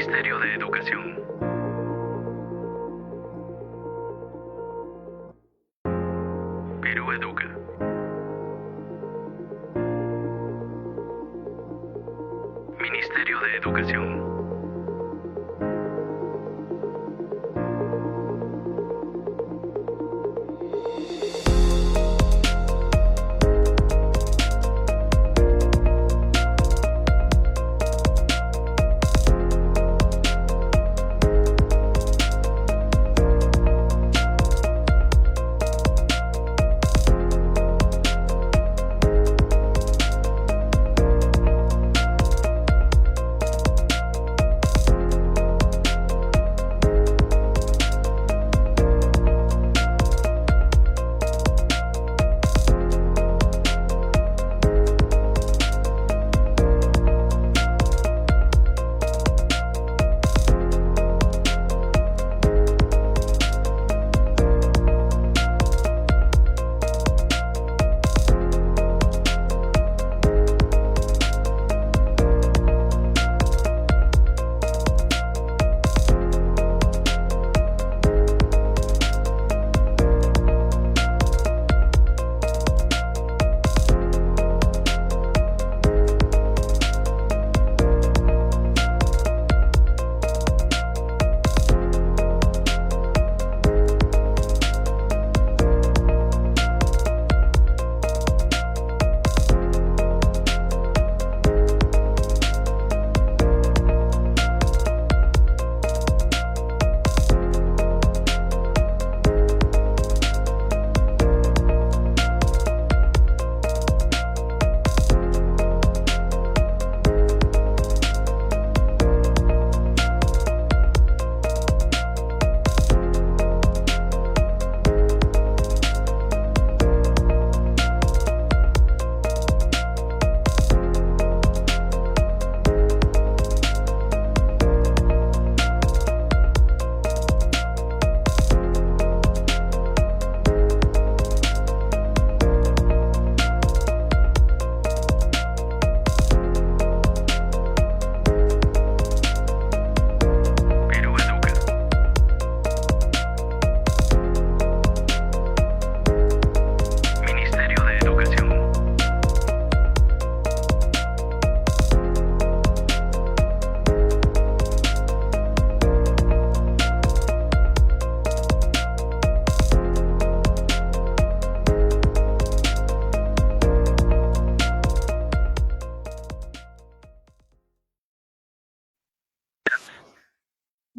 Ministerio de Educación. Perú Educa. Ministerio de Educación.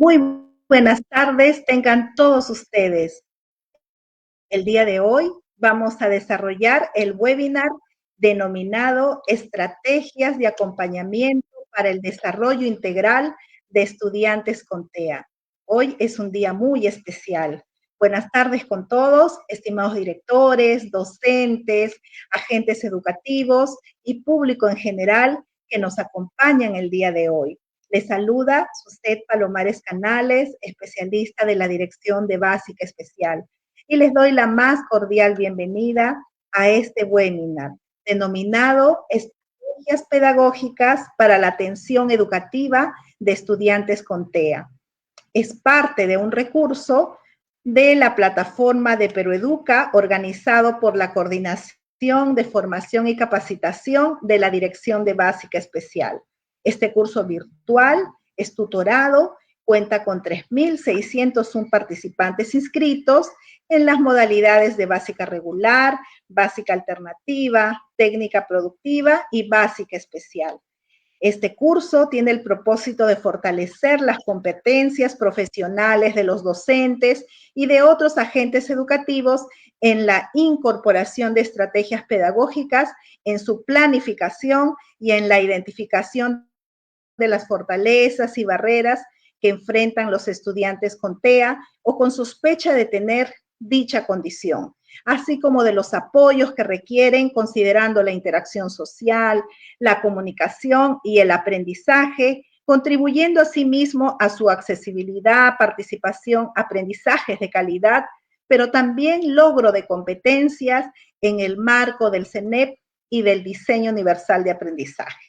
Muy buenas tardes, tengan todos ustedes. El día de hoy vamos a desarrollar el webinar denominado Estrategias de Acompañamiento para el Desarrollo Integral de Estudiantes con TEA. Hoy es un día muy especial. Buenas tardes con todos, estimados directores, docentes, agentes educativos y público en general que nos acompañan el día de hoy. Les saluda Suset Palomares Canales, especialista de la Dirección de Básica Especial, y les doy la más cordial bienvenida a este webinar denominado Estrategias Pedagógicas para la Atención Educativa de Estudiantes con TEA. Es parte de un recurso de la plataforma de Perú Educa, organizado por la Coordinación de Formación y Capacitación de la Dirección de Básica Especial. Este curso virtual es tutorado, cuenta con 3.601 participantes inscritos en las modalidades de básica regular, básica alternativa, técnica productiva y básica especial. Este curso tiene el propósito de fortalecer las competencias profesionales de los docentes y de otros agentes educativos en la incorporación de estrategias pedagógicas, en su planificación y en la identificación de las fortalezas y barreras que enfrentan los estudiantes con TEA o con sospecha de tener dicha condición, así como de los apoyos que requieren considerando la interacción social, la comunicación y el aprendizaje, contribuyendo asimismo a su accesibilidad, participación, aprendizajes de calidad, pero también logro de competencias en el marco del CENEP y del diseño universal de aprendizaje.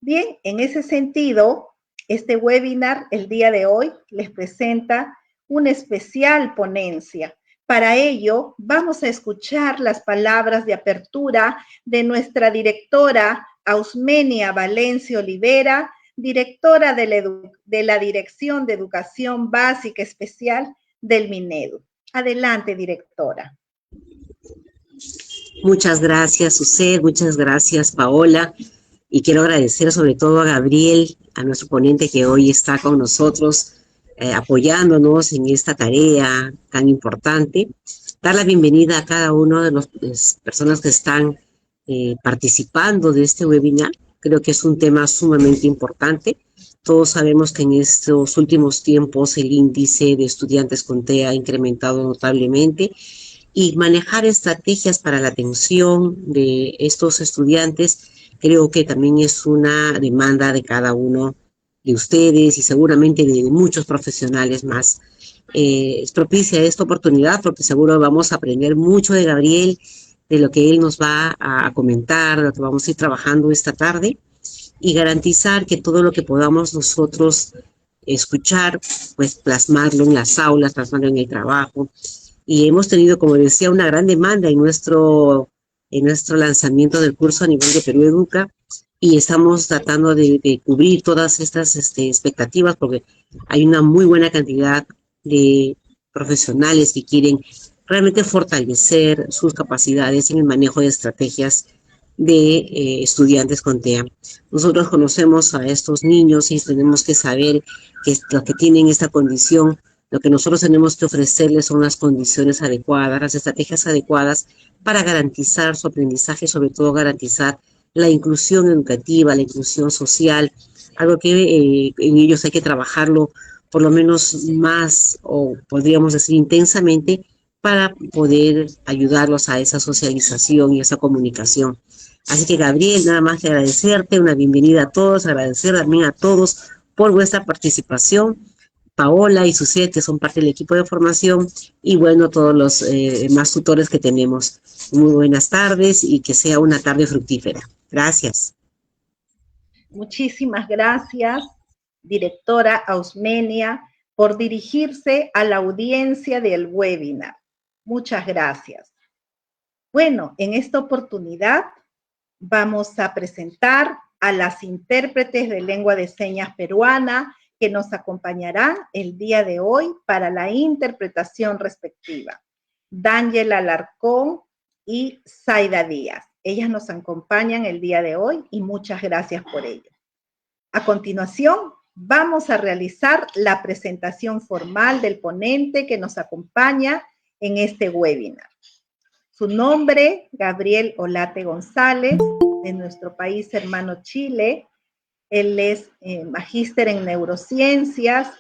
Bien, en ese sentido, Este webinar, el día de hoy, les presenta una especial ponencia. Para ello, vamos a escuchar las palabras de apertura de nuestra directora Ausmenia Valencia Olivera, directora de la Dirección de Educación Básica Especial del Minedu. Adelante, directora. Muchas gracias, Suset, muchas gracias, Paola, y quiero agradecer sobre todo a Gabriel, a nuestro ponente que hoy está con nosotros, apoyándonos en esta tarea tan importante. Dar la bienvenida a cada uno de las personas que están participando de este webinar. Creo que es un tema sumamente importante. Todos sabemos que en estos últimos tiempos el índice de estudiantes con TEA ha incrementado notablemente, y manejar estrategias para la atención de estos estudiantes creo que también es una demanda de cada uno de ustedes y seguramente de muchos profesionales más. Es propicia esta oportunidad porque seguro vamos a aprender mucho de Gabriel, de lo que él nos va a comentar, de lo que vamos a ir trabajando esta tarde, y garantizar que todo lo que podamos nosotros escuchar, pues plasmarlo en las aulas, plasmarlo en el trabajo. Y hemos tenido, como decía, una gran demanda en nuestro lanzamiento del curso a nivel de Perú Educa, y estamos tratando de cubrir todas estas expectativas porque hay una muy buena cantidad de profesionales que quieren realmente fortalecer sus capacidades en el manejo de estrategias de estudiantes con TEA. Nosotros conocemos a estos niños y tenemos que saber que los que tienen esta condición, lo que nosotros tenemos que ofrecerles son las condiciones adecuadas, las estrategias adecuadas para garantizar su aprendizaje, sobre todo garantizar la inclusión educativa, la inclusión social, algo que en ellos hay que trabajarlo por lo menos más, o podríamos decir intensamente, para poder ayudarlos a esa socialización y esa comunicación. Así que, Gabriel, nada más que agradecerte, una bienvenida a todos, agradecer también a todos por vuestra participación. Paola y Suset, que son parte del equipo de formación, y bueno, todos los más tutores que tenemos. Muy buenas tardes y que sea una tarde fructífera. Gracias. Muchísimas gracias, directora Ausmenia, por dirigirse a la audiencia del webinar. Muchas gracias. Bueno, en esta oportunidad vamos a presentar a las intérpretes de lengua de señas peruana que nos acompañarán el día de hoy para la interpretación respectiva. D'Angela Alarcón y Zaida Díaz. Ellas nos acompañan el día de hoy y muchas gracias por ello. A continuación, vamos a realizar la presentación formal del ponente que nos acompaña en este webinar. Su nombre, Gabriel Olate González, de nuestro país hermano Chile. Él es magíster en neurociencias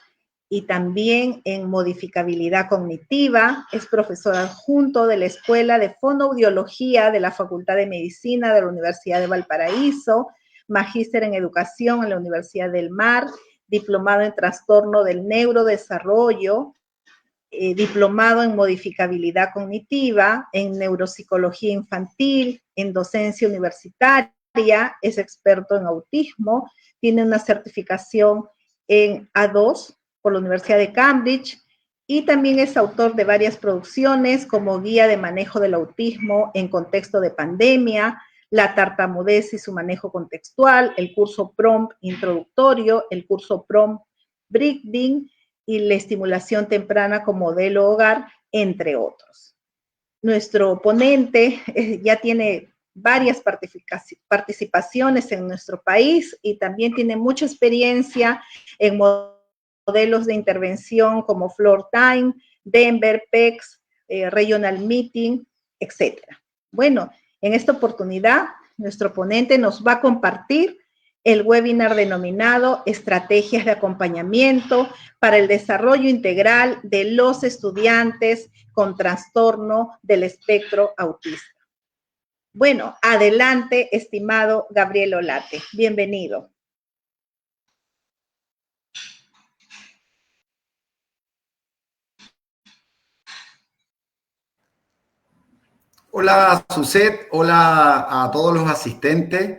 y también en modificabilidad cognitiva. Es profesor adjunto de la Escuela de Fonoaudiología de la Facultad de Medicina de la Universidad de Valparaíso, magíster en educación en la Universidad del Mar, diplomado en trastorno del neurodesarrollo, diplomado en modificabilidad cognitiva, en neuropsicología infantil, en docencia universitaria, es experto en autismo, tiene una certificación en A2 por la Universidad de Cambridge y también es autor de varias producciones como Guía de Manejo del Autismo en Contexto de Pandemia, La Tartamudez y su Manejo Contextual, el curso PROMPT Introductorio, el curso PROMPT Breathing, y la estimulación temprana como modelo hogar, entre otros. Nuestro ponente ya tiene varias participaciones en nuestro país y también tiene mucha experiencia en modelos de intervención como Floor Time, Denver, PECS, Regional Meeting, etc. Bueno, en esta oportunidad, nuestro ponente nos va a compartir el webinar denominado Estrategias de Acompañamiento para el Desarrollo Integral de los Estudiantes con Trastorno del Espectro Autista. Bueno, adelante, estimado Gabriel Olate. Bienvenido. Hola, Suset. Hola a todos los asistentes.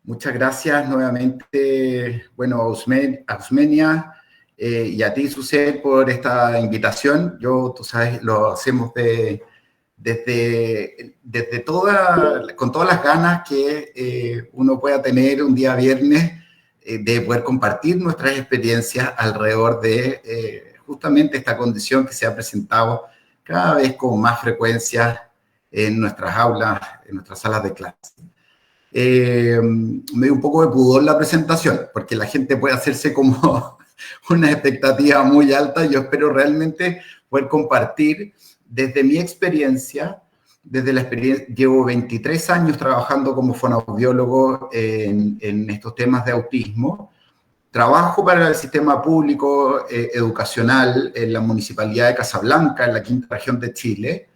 Muchas gracias nuevamente, bueno, a Osmenia y a ti, Suset, por esta invitación. Tú sabes, lo hacemos con todas las ganas que uno pueda tener un día viernes de poder compartir nuestras experiencias alrededor de justamente esta condición que se ha presentado cada vez con más frecuencia en nuestras aulas, en nuestras salas de clase. Me dio un poco de pudor la presentación, porque la gente puede hacerse como una expectativa muy alta. Yo espero realmente poder compartir desde mi experiencia, llevo 23 años trabajando como fonoaudiólogo en estos temas de autismo. Trabajo para el sistema público educacional en la Municipalidad de Casablanca, en la quinta región de Chile.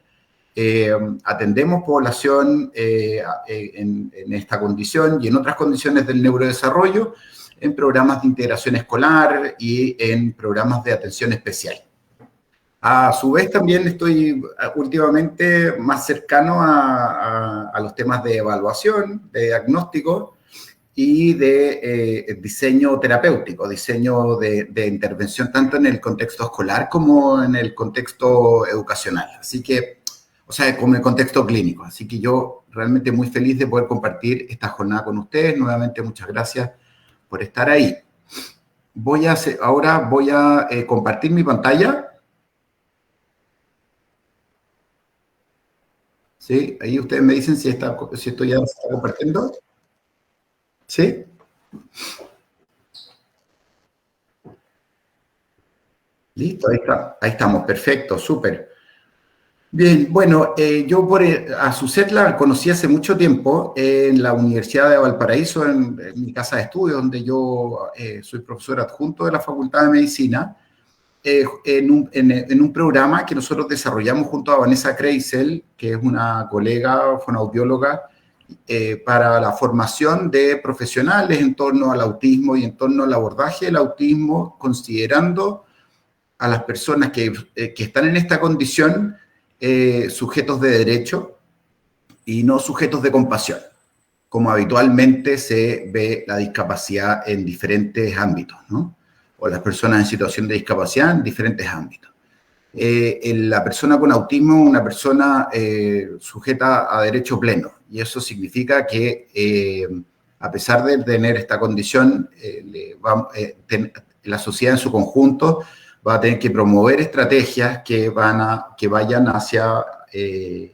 Atendemos población en esta condición y en otras condiciones del neurodesarrollo, en programas de integración escolar y en programas de atención especial. A su vez, también estoy últimamente más cercano a los temas de evaluación, de diagnóstico y de diseño terapéutico, diseño de intervención tanto en el contexto escolar como en el contexto educacional. Así que, o sea, como en el contexto clínico. Así que yo realmente muy feliz de poder compartir esta jornada con ustedes. Nuevamente, muchas gracias por estar ahí. Ahora voy a compartir mi pantalla. ¿Sí? Ahí ustedes me dicen si esto ya se está compartiendo. ¿Sí? Listo, ahí estamos, perfecto, súper. Bien, bueno, yo a Suset la conocí hace mucho tiempo en la Universidad de Valparaíso, en mi casa de estudio, donde yo soy profesor adjunto de la Facultad de Medicina, en un programa que nosotros desarrollamos junto a Vanessa Kreisel, que es una colega fonoaudióloga, para la formación de profesionales en torno al autismo y en torno al abordaje del autismo, considerando a las personas que están en esta condición sujetos de derecho y no sujetos de compasión, como habitualmente se ve la discapacidad en diferentes ámbitos, ¿no? O las personas en situación de discapacidad en diferentes ámbitos. La persona con autismo es una persona sujeta a derecho pleno, y eso significa que a pesar de tener esta condición, la sociedad en su conjunto va a tener que promover estrategias que vayan hacia el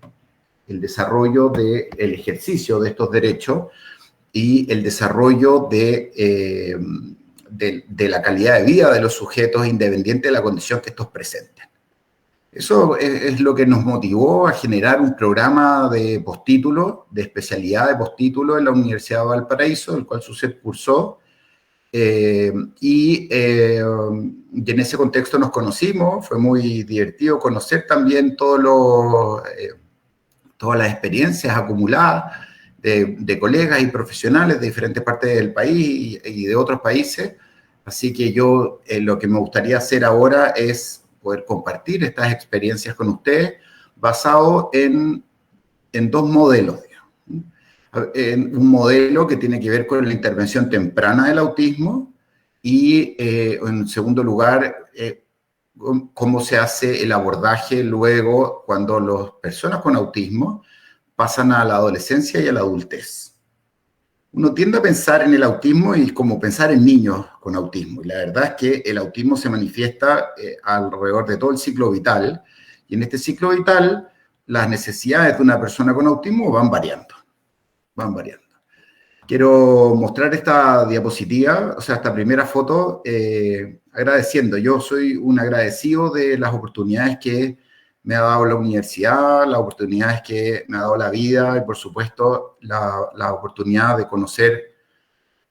desarrollo del ejercicio de estos derechos y el desarrollo de la calidad de vida de los sujetos independiente de la condición que estos presenten. Eso es lo que nos motivó a generar un programa de postítulo, de especialidad de postítulo en la Universidad de Valparaíso, el cual Suset cursó, y en ese contexto nos conocimos. Fue muy divertido conocer también todas las experiencias acumuladas de colegas y profesionales de diferentes partes del país y de otros países. Así que yo lo que me gustaría hacer ahora es poder compartir estas experiencias con ustedes basado en dos modelos. En un modelo que tiene que ver con la intervención temprana del autismo y, en segundo lugar, cómo se hace el abordaje luego cuando las personas con autismo pasan a la adolescencia y a la adultez. Uno tiende a pensar en el autismo y como pensar en niños con autismo, y la verdad es que el autismo se manifiesta alrededor de todo el ciclo vital, y en este ciclo vital las necesidades de una persona con autismo van variando. Quiero mostrar esta diapositiva, o sea, esta primera foto, agradeciendo. Yo soy un agradecido de las oportunidades que me ha dado la universidad, las oportunidades que me ha dado la vida y, por supuesto, la oportunidad de conocer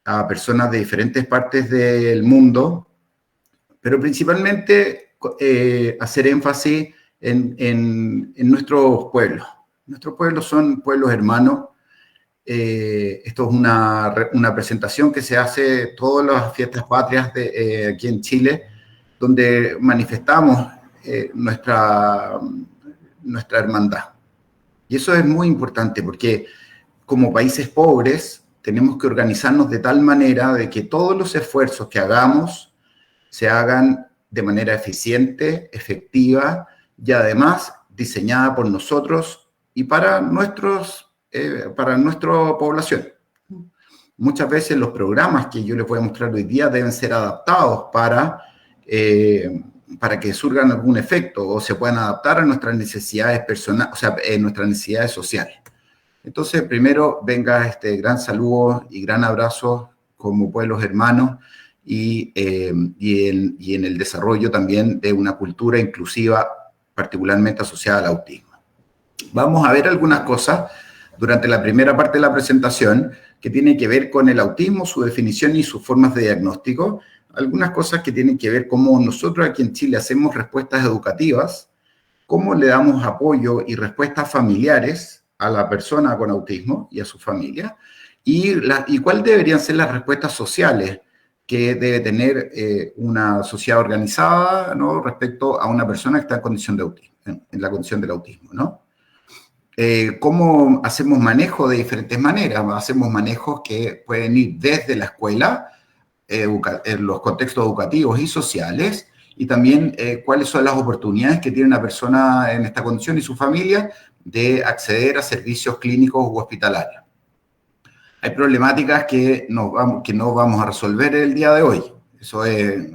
a personas de diferentes partes del mundo, pero principalmente hacer énfasis en nuestros pueblos. Nuestros pueblos son pueblos hermanos. Esto es una presentación que se hace todas las fiestas patrias aquí en Chile, donde manifestamos nuestra hermandad. Y eso es muy importante porque como países pobres tenemos que organizarnos de tal manera de que todos los esfuerzos que hagamos se hagan de manera eficiente, efectiva y además diseñada por nosotros y para nuestra población. Muchas veces los programas que yo les voy a mostrar hoy día deben ser adaptados para que surjan algún efecto o se puedan adaptar a nuestras necesidades personales, o sea, nuestras necesidades sociales. Entonces, primero venga este gran saludo y gran abrazo como pueblos hermanos y en el desarrollo también de una cultura inclusiva, particularmente asociada al autismo. Vamos a ver algunas cosas durante la primera parte de la presentación que tienen que ver con el autismo, su definición y sus formas de diagnóstico. Algunas cosas que tienen que ver cómo nosotros aquí en Chile hacemos respuestas educativas, cómo le damos apoyo y respuestas familiares a la persona con autismo y a su familia, y cuáles deberían ser las respuestas sociales que debe tener una sociedad organizada, ¿no?, respecto a una persona que está en condición de autismo, en la condición del autismo, ¿no? Cómo hacemos manejo de diferentes maneras. Hacemos manejos que pueden ir desde la escuela, en los contextos educativos y sociales, y también cuáles son las oportunidades que tiene una persona en esta condición y su familia de acceder a servicios clínicos u hospitalarios. Hay problemáticas que no vamos a resolver el día de hoy. Eso es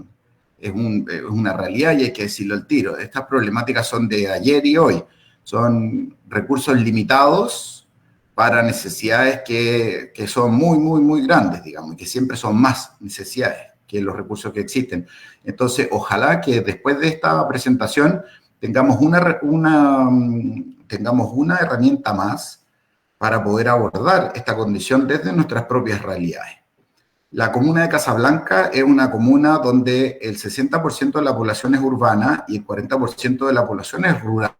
una realidad y hay que decirlo al tiro. Estas problemáticas son de ayer y hoy. Son recursos limitados para necesidades que son muy, muy, muy grandes, digamos, y que siempre son más necesidades que los recursos que existen. Entonces, ojalá que después de esta presentación tengamos una herramienta más para poder abordar esta condición desde nuestras propias realidades. La comuna de Casablanca es una comuna donde el 60% de la población es urbana y el 40% de la población es rural.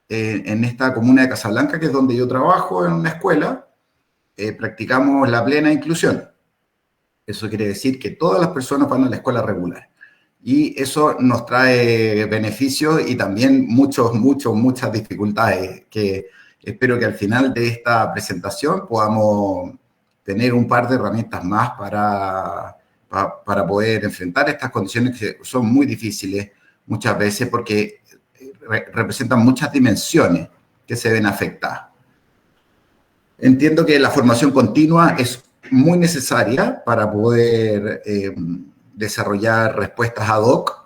En esta comuna de Casablanca, que es donde yo trabajo en una escuela, practicamos la plena inclusión. Eso quiere decir que todas las personas van a la escuela regular. Y eso nos trae beneficios y también muchas dificultades que espero que al final de esta presentación podamos tener un par de herramientas más para poder enfrentar estas condiciones que son muy difíciles muchas veces porque representan muchas dimensiones que se ven afectadas. Entiendo que la formación continua es muy necesaria para poder desarrollar respuestas ad hoc,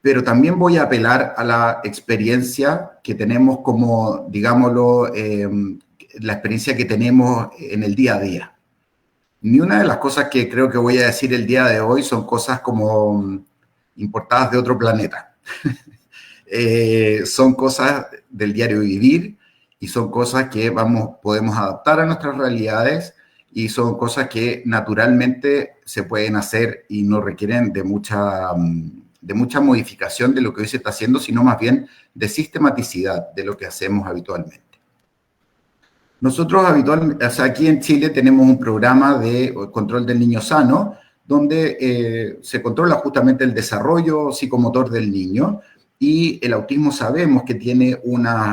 pero también voy a apelar a la experiencia que tenemos como, digámoslo, la experiencia que tenemos en el día a día. Ni una de las cosas que creo que voy a decir el día de hoy son cosas como importadas de otro planeta. Son cosas del diario vivir y son cosas que podemos adaptar a nuestras realidades y son cosas que naturalmente se pueden hacer y no requieren de mucha modificación de lo que hoy se está haciendo, sino más bien de sistematicidad de lo que hacemos habitualmente. Nosotros habitualmente, o sea, aquí en Chile tenemos un programa de control del niño sano, donde se controla justamente el desarrollo psicomotor del niño, y el autismo sabemos que tiene unos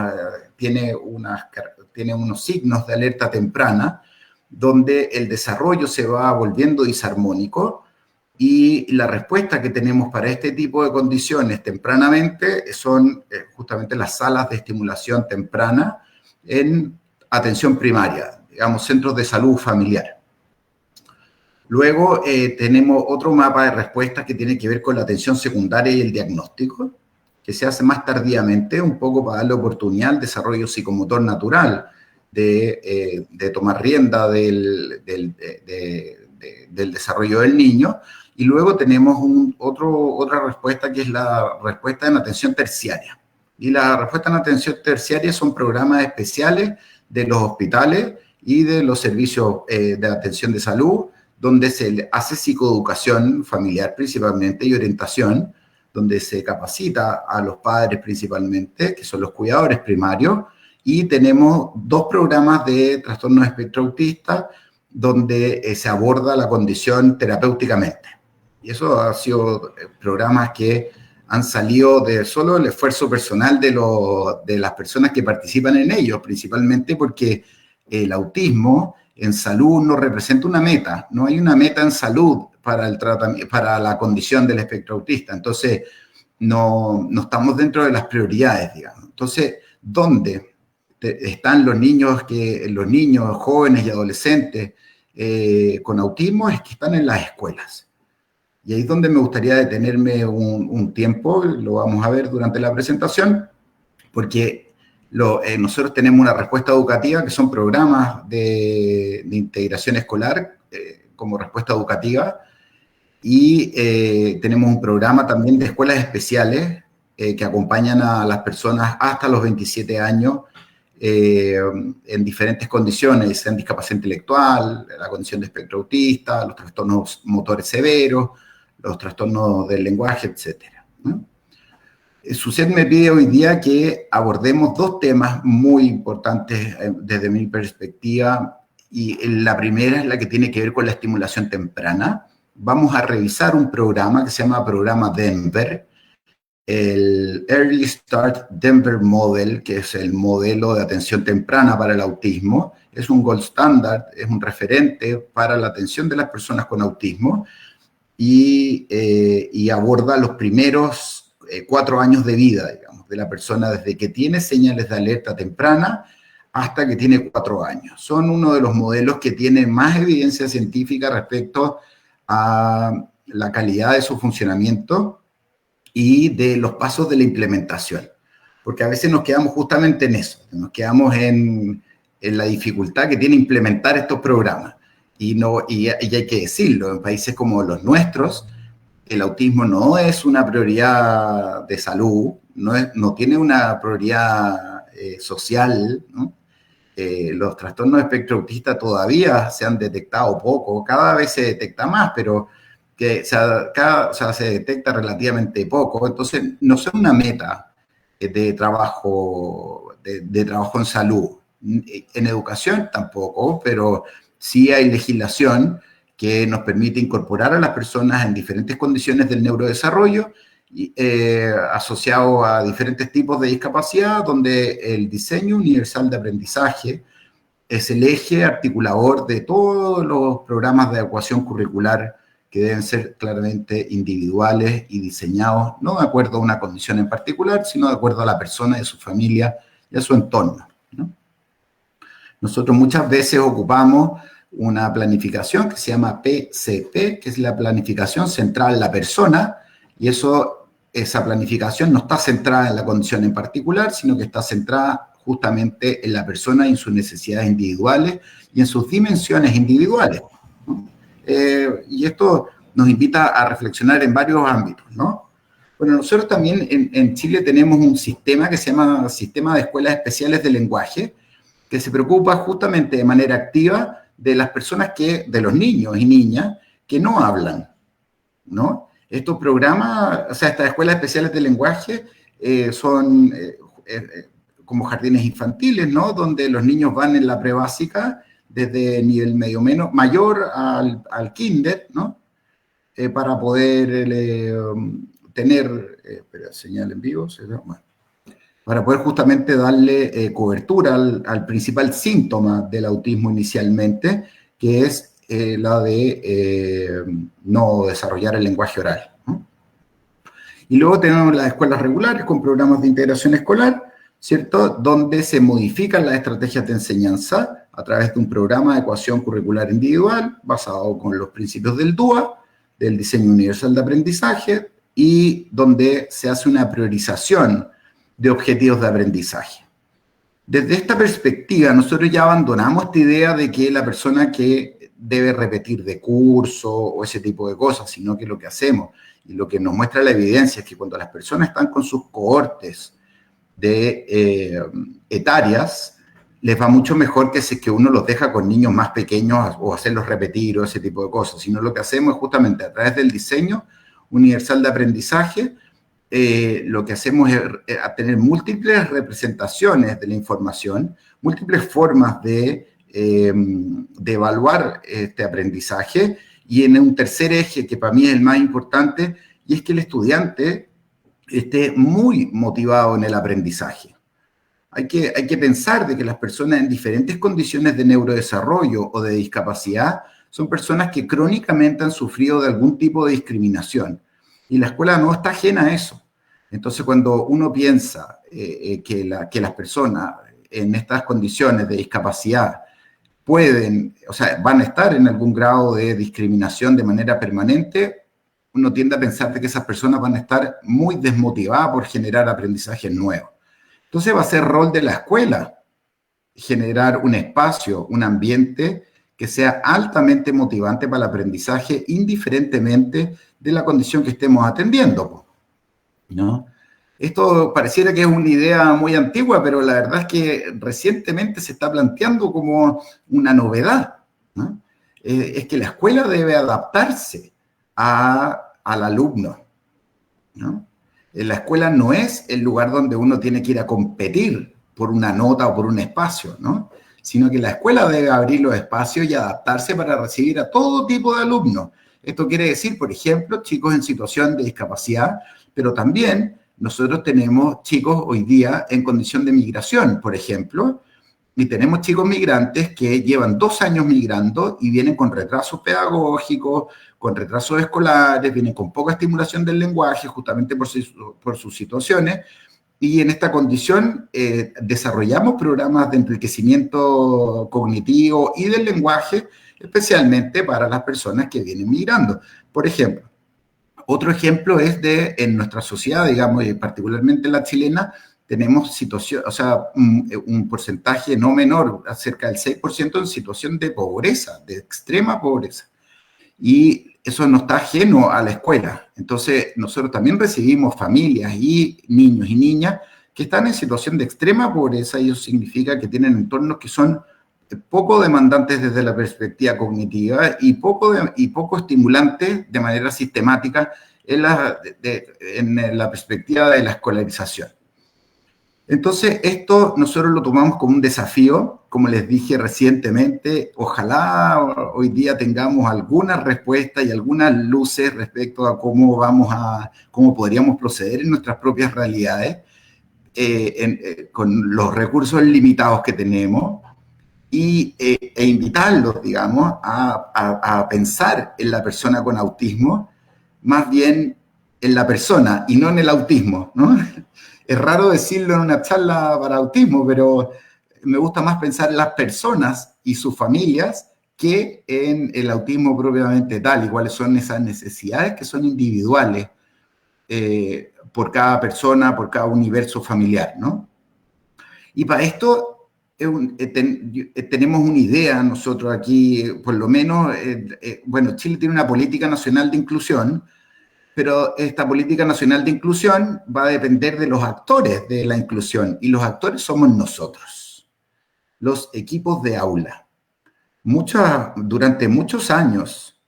signos de alerta temprana, donde el desarrollo se va volviendo disarmónico, y la respuesta que tenemos para este tipo de condiciones tempranamente son justamente las salas de estimulación temprana en atención primaria, digamos, centros de salud familiar. Luego tenemos otro mapa de respuestas que tiene que ver con la atención secundaria y el diagnóstico, que se hace más tardíamente, un poco para darle oportunidad al desarrollo psicomotor natural de tomar rienda del desarrollo del niño. Y luego tenemos otra respuesta que es la respuesta en atención terciaria. Y la respuesta en atención terciaria son programas especiales de los hospitales y de los servicios de atención de salud, donde se hace psicoeducación familiar principalmente y orientación, donde se capacita a los padres principalmente, que son los cuidadores primarios, y tenemos 2 programas de trastorno de espectro autista, donde se aborda la condición terapéuticamente. Y eso ha sido programas que han salido de solo el esfuerzo personal de las personas que participan en ellos, principalmente porque el autismo en salud no representa una meta, no hay una meta en salud para el tratamiento, para la condición del espectro autista. Entonces, no estamos dentro de las prioridades, digamos. Entonces, ¿dónde están los niños, jóvenes y adolescentes con autismo? Es que están en las escuelas. Y ahí es donde me gustaría detenerme un tiempo, lo vamos a ver durante la presentación, porque nosotros tenemos una respuesta educativa que son programas de integración escolar como respuesta educativa, y tenemos un programa también de escuelas especiales que acompañan a las personas hasta los 27 años en diferentes condiciones, sean discapacidad intelectual, la condición de espectro autista, los trastornos motores severos, los trastornos del lenguaje, etc. ¿no? SUSET me pide hoy día que abordemos dos temas muy importantes desde mi perspectiva, y la primera es la que tiene que ver con la estimulación temprana. Vamos a revisar un programa que se llama Programa Denver, el Early Start Denver Model, que es el modelo de atención temprana para el autismo. Es un gold standard, es un referente para la atención de las personas con autismo, y aborda los primeros 4 años de vida, digamos, de la persona desde que tiene señales de alerta temprana hasta que tiene 4 años. Son uno de los modelos que tienen más evidencia científica respecto a la calidad de su funcionamiento y de los pasos de la implementación. Porque a veces nos quedamos justamente en eso, nos quedamos en la dificultad que tiene implementar estos programas. Y hay que decirlo, en países como los nuestros, el autismo no es una prioridad de salud, no tiene una prioridad social, ¿no? Los trastornos de espectro autista todavía se han detectado poco, cada vez se detecta más, pero se detecta relativamente poco. Entonces no son una meta de trabajo en salud. En educación tampoco, pero sí hay legislación que nos permite incorporar a las personas en diferentes condiciones del neurodesarrollo, asociado a diferentes tipos de discapacidad, donde el diseño universal de aprendizaje es el eje articulador de todos los programas de adecuación curricular, que deben ser claramente individuales y diseñados no de acuerdo a una condición en particular, sino de acuerdo a la persona y a su familia y a su entorno, ¿no? Nosotros muchas veces ocupamos una planificación que se llama PCP, que es la planificación centrada en la persona, y esa planificación no está centrada en la condición en particular, sino que está centrada justamente en la persona y en sus necesidades individuales y en sus dimensiones individuales, ¿no? Y esto nos invita a reflexionar en varios ámbitos, ¿no? Bueno, nosotros también en Chile tenemos un sistema que se llama Sistema de Escuelas Especiales de Lenguaje, que se preocupa justamente de manera activa de las personas de los niños y niñas que no hablan, ¿no? Estos programas, o sea, estas escuelas especiales de lenguaje son como jardines infantiles, ¿no? Donde los niños van en la prebásica desde nivel mayor al kinder, ¿no? Para poder tener, señal en vivo, bueno, para poder justamente darle cobertura al principal síntoma del autismo inicialmente, que es la de no desarrollar el lenguaje oral, ¿no? Y luego tenemos las escuelas regulares con programas de integración escolar, ¿cierto? Donde se modifican las estrategias de enseñanza a través de un programa de adecuación curricular individual basado con los principios del DUA, del diseño universal de aprendizaje, y donde se hace una priorización de objetivos de aprendizaje. Desde esta perspectiva, nosotros ya abandonamos esta idea de que la persona que debe repetir de curso o ese tipo de cosas, sino que lo que hacemos y lo que nos muestra la evidencia es que cuando las personas están con sus cohortes etarias, les va mucho mejor que si que uno los deja con niños más pequeños o hacerlos repetir o ese tipo de cosas, sino lo que hacemos es justamente a través del diseño universal de aprendizaje, lo que hacemos es tener múltiples representaciones de la información, múltiples formas de evaluar este aprendizaje, y en un tercer eje que para mí es el más importante, y es que el estudiante esté muy motivado en el aprendizaje. hay que pensar de que las personas en diferentes condiciones de neurodesarrollo o de discapacidad son personas que crónicamente han sufrido de algún tipo de discriminación. Y la escuela no está ajena a eso. Entonces, cuando uno piensa que las personas en estas condiciones de discapacidad van a estar en algún grado de discriminación de manera permanente, uno tiende a pensar de que esas personas van a estar muy desmotivadas por generar aprendizajes nuevos. Entonces va a ser rol de la escuela generar un espacio, un ambiente que sea altamente motivante para el aprendizaje, indiferentemente de la condición que estemos atendiendo, ¿no? Esto pareciera que es una idea muy antigua, pero la verdad es que recientemente se está planteando como una novedad, ¿no? Es que la escuela debe adaptarse al alumno, ¿no? La escuela no es el lugar donde uno tiene que ir a competir por una nota o por un espacio, ¿no? Sino que la escuela debe abrir los espacios y adaptarse para recibir a todo tipo de alumnos. Esto quiere decir, por ejemplo, chicos en situación de discapacidad, pero también nosotros tenemos chicos hoy día en condición de migración, por ejemplo, y tenemos chicos migrantes que llevan 2 años migrando y vienen con retrasos pedagógicos, con retrasos escolares, vienen con poca estimulación del lenguaje, justamente por sus situaciones, y en esta condición desarrollamos programas de enriquecimiento cognitivo y del lenguaje, especialmente para las personas que vienen migrando. Por ejemplo, otro ejemplo es en nuestra sociedad, digamos, y particularmente la chilena, tenemos un porcentaje no menor, cerca del 6% en situación de pobreza, de extrema pobreza. Y eso no está ajeno a la escuela. Entonces, nosotros también recibimos familias y niños y niñas que están en situación de extrema pobreza, y eso significa que tienen entornos que son poco demandantes desde la perspectiva cognitiva y poco estimulantes de manera sistemática en la perspectiva de la escolarización. Entonces, esto nosotros lo tomamos como un desafío, como les dije recientemente. Ojalá hoy día tengamos algunas respuestas y algunas luces respecto a cómo podríamos proceder en nuestras propias realidades, con los recursos limitados que tenemos, e invitarlos, digamos, a pensar en la persona con autismo, más bien en la persona y no en el autismo, ¿no? Es raro decirlo en una charla para autismo, pero me gusta más pensar en las personas y sus familias que en el autismo propiamente tal, y cuáles son esas necesidades que son individuales por cada persona, por cada universo familiar, ¿no? Y para esto tenemos una idea nosotros aquí, por lo menos, bueno, Chile tiene una política nacional de inclusión, pero esta política nacional de inclusión va a depender de los actores de la inclusión, y los actores somos nosotros, los equipos de aula. Durante muchos años,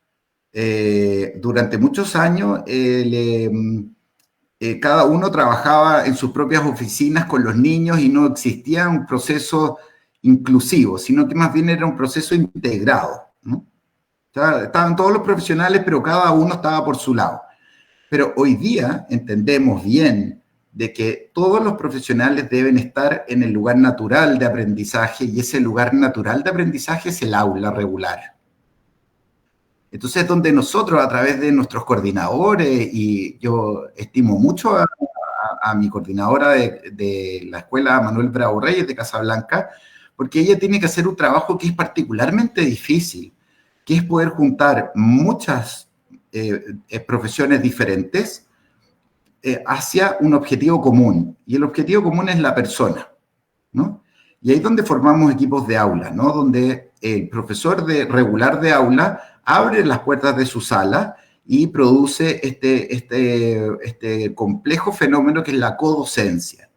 cada uno trabajaba en sus propias oficinas con los niños y no existía un proceso inclusivo, sino que más bien era un proceso integrado, ¿no? O sea, estaban todos los profesionales, pero cada uno estaba por su lado. Pero hoy día entendemos bien de que todos los profesionales deben estar en el lugar natural de aprendizaje, y ese lugar natural de aprendizaje es el aula regular. Entonces, donde nosotros, a través de nuestros coordinadores, y yo estimo mucho a mi coordinadora de la Escuela Manuel Bravo Reyes de Casablanca, porque ella tiene que hacer un trabajo que es particularmente difícil, que es poder juntar muchas profesiones diferentes hacia un objetivo común, y el objetivo común es la persona, ¿no? Y ahí es donde formamos equipos de aula, ¿no? Donde el profesor regular de aula abre las puertas de su sala y produce este complejo fenómeno que es la codocencia,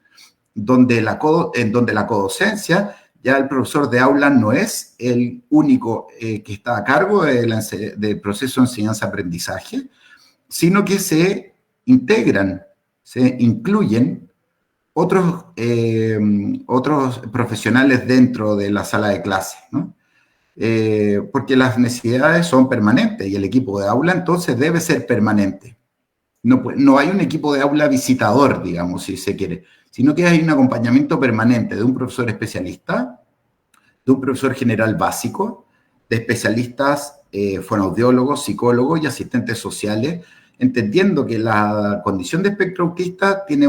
donde la codocencia, ya el profesor de aula no es el único que está a cargo del proceso de enseñanza-aprendizaje, sino que se integran, se incluyen otros profesionales dentro de la sala de clase, ¿no? Porque las necesidades son permanentes, y el equipo de aula entonces debe ser permanente. No hay un equipo de aula visitador, digamos, si se quiere, sino que hay un acompañamiento permanente de un profesor especialista, de un profesor general básico, de especialistas fonoaudiólogos, psicólogos y asistentes sociales, entendiendo que la condición de espectro autista tiene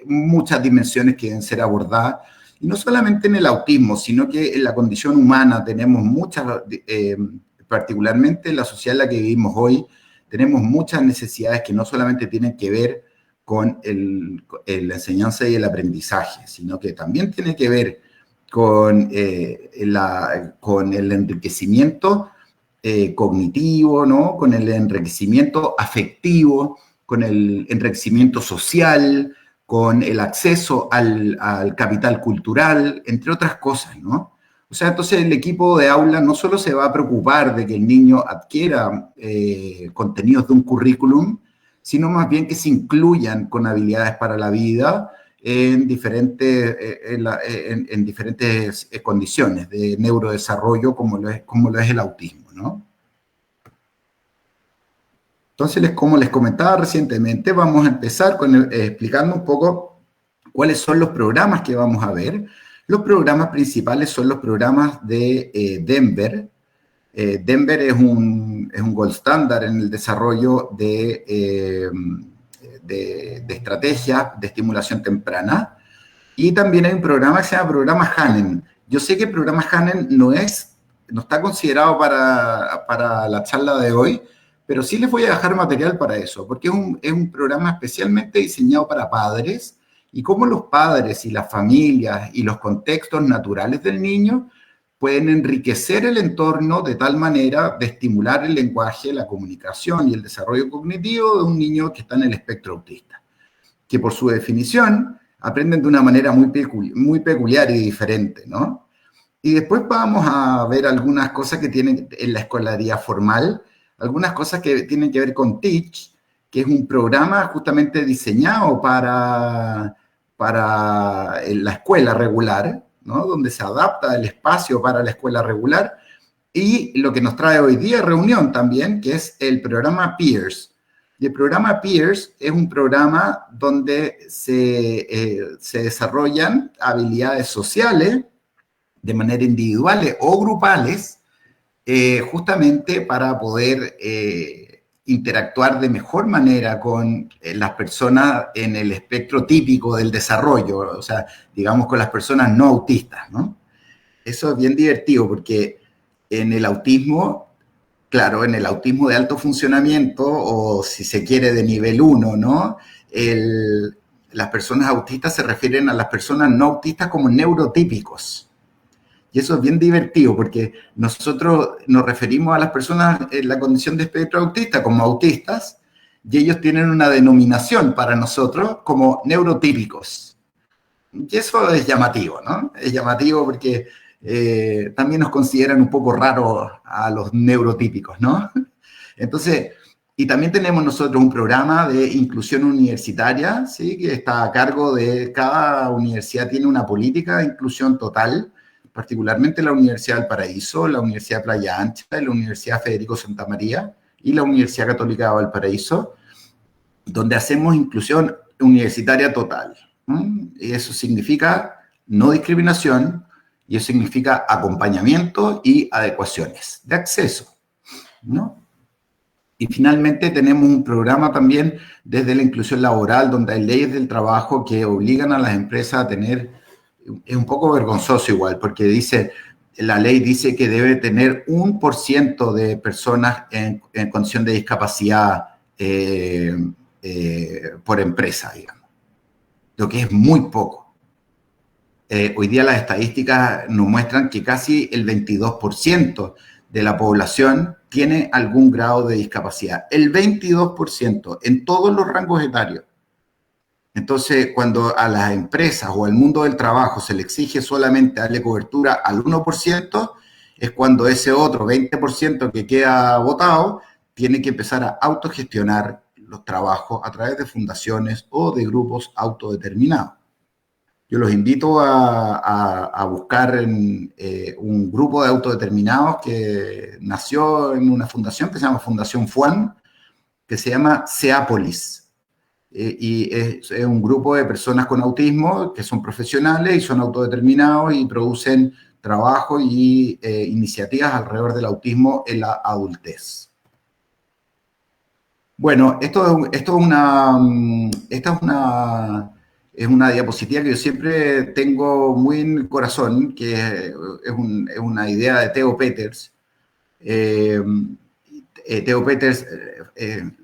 muchas dimensiones que deben ser abordadas, y no solamente en el autismo, sino que en la condición humana tenemos muchas, particularmente en la sociedad en la que vivimos hoy, tenemos muchas necesidades que no solamente tienen que ver con la enseñanza y el aprendizaje, sino que también tiene que ver con el enriquecimiento cognitivo, ¿no? Con el enriquecimiento afectivo, con el enriquecimiento social, con el acceso al capital cultural, entre otras cosas, ¿no? O sea, entonces el equipo de aula no solo se va a preocupar de que el niño adquiera contenidos de un currículum, sino más bien que se incluyan con habilidades para la vida en diferentes condiciones de neurodesarrollo como lo es el autismo, ¿no? Entonces, como les comentaba recientemente, vamos a empezar explicando un poco cuáles son los programas que vamos a ver. Los programas principales son los programas de Denver. Denver es un gold standard en el desarrollo de estrategias de estimulación temprana. Y también hay un programa que se llama Programa Hanen. Yo sé que el Programa Hanen no está considerado para la charla de hoy, pero sí les voy a dejar material para eso, porque es un programa especialmente diseñado para padres, y cómo los padres y las familias y los contextos naturales del niño pueden enriquecer el entorno de tal manera de estimular el lenguaje, la comunicación y el desarrollo cognitivo de un niño que está en el espectro autista, que por su definición aprenden de una manera muy peculiar y diferente, ¿no? Y después vamos a ver algunas cosas que tienen en la escolaridad formal, algunas cosas que tienen que ver con Teach, que es un programa justamente diseñado para la escuela regular, ¿no? Donde se adapta el espacio para la escuela regular, y lo que nos trae hoy día reunión también, que es el programa Peers. Y el programa Peers es un programa donde se desarrollan habilidades sociales de manera individuales o grupales, justamente para poder interactuar de mejor manera con las personas en el espectro típico del desarrollo, o sea, digamos con las personas no autistas, ¿no? Eso es bien divertido porque en el autismo, claro, en el autismo de alto funcionamiento, o si se quiere de nivel 1, ¿no? Las personas autistas se refieren a las personas no autistas como neurotípicos. Y eso es bien divertido porque nosotros nos referimos a las personas en la condición de espectro autista como autistas, y ellos tienen una denominación para nosotros como neurotípicos. Y eso es llamativo, ¿no? Es llamativo porque también nos consideran un poco raros a los neurotípicos, ¿no? Entonces, y también tenemos nosotros un programa de inclusión universitaria, ¿sí? Que está a cargo de cada universidad, tiene una política de inclusión total, particularmente la Universidad del Paraíso, la Universidad de Playa Ancha, la Universidad Federico Santa María y la Universidad Católica de Valparaíso, donde hacemos inclusión universitaria total. Y eso significa no discriminación, y eso significa acompañamiento y adecuaciones de acceso, ¿no? Y finalmente tenemos un programa también desde la inclusión laboral, donde hay leyes del trabajo que obligan a las empresas a tener. Es un poco vergonzoso igual, porque la ley dice que debe tener 1% de personas en condición de discapacidad por empresa, digamos, lo que es muy poco. Hoy día las estadísticas nos muestran que casi el 22% de la población tiene algún grado de discapacidad. El 22% en todos los rangos etarios. Entonces, cuando a las empresas o al mundo del trabajo se le exige solamente darle cobertura al 1%, es cuando ese otro 20% que queda votado tiene que empezar a autogestionar los trabajos a través de fundaciones o de grupos autodeterminados. Yo los invito a buscar un grupo de autodeterminados que nació en una fundación que se llama Fundación FUAN, que se llama Seápolis. y es un grupo de personas con autismo que son profesionales y son autodeterminados y producen trabajo y iniciativas alrededor del autismo en la adultez. Bueno, esta es una diapositiva que yo siempre tengo muy en el corazón, que es una idea de Theo Peters. Theo Peters